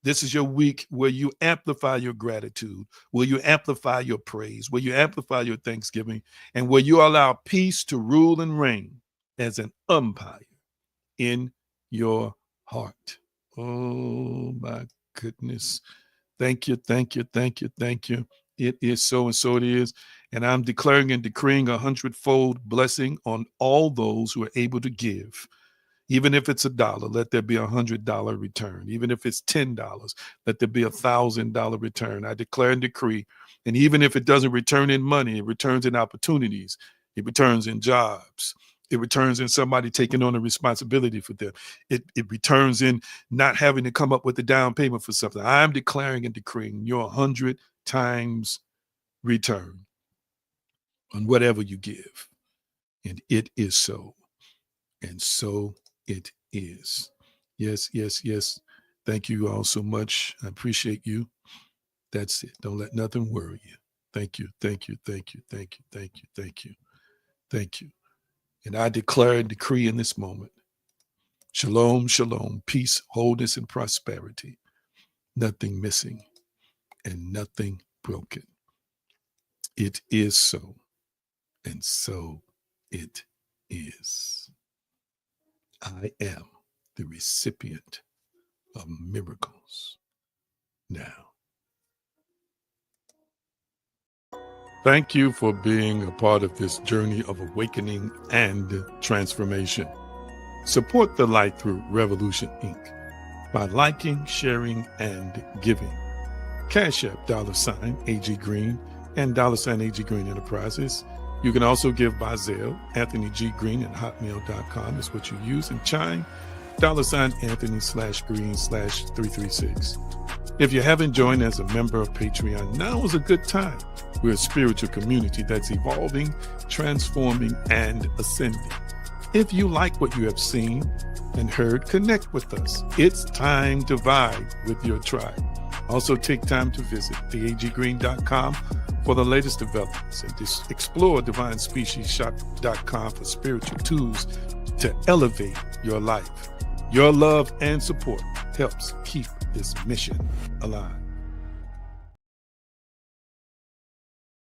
This is your week where you amplify your gratitude, where you amplify your praise, where you amplify your thanksgiving, and where you allow peace to rule and reign as an umpire in your heart. Oh, my goodness. Thank you, thank you, thank you, thank you. It is so, and so it is. And I'm declaring and decreeing 100-fold blessing on all those who are able to give. Even if it's $1, let there be $100 return. Even if it's $10, let there be $1,000 return. I declare and decree. And even if it doesn't return in money, it returns in opportunities. It returns in jobs. It returns in somebody taking on a responsibility for them. It returns in not having to come up with a down payment for something. I'm declaring and decreeing your 100 times return on whatever you give. And it is so. And so it is. Yes, yes, yes. Thank you all so much. I appreciate you. That's it. Don't let nothing worry you. Thank you, thank you, thank you, thank you, thank you, thank you, thank you. And I declare and decree in this moment, shalom, shalom, peace, wholeness, and prosperity. Nothing missing and nothing broken. It is so, and so it is. I am the recipient of miracles now. Thank you for being a part of this journey of awakening and transformation. Support the light through Revolution Inc. by liking, sharing, and giving. Cash App $AG Green and $AG Green Enterprises. You can also give by Zelle, Anthony G. Green at hotmail.com is what you use, and Chime, $Anthony/Green/336. If you haven't joined as a member of Patreon, now is a good time. We're a spiritual community that's evolving, transforming, and ascending. If you like what you have seen and heard, connect with us. It's time to vibe with your tribe. Also take time to visit theaggreen.com for the latest developments and just explore divinespeciesshop.com for spiritual tools to elevate your life. Your love and support helps keep this mission alive.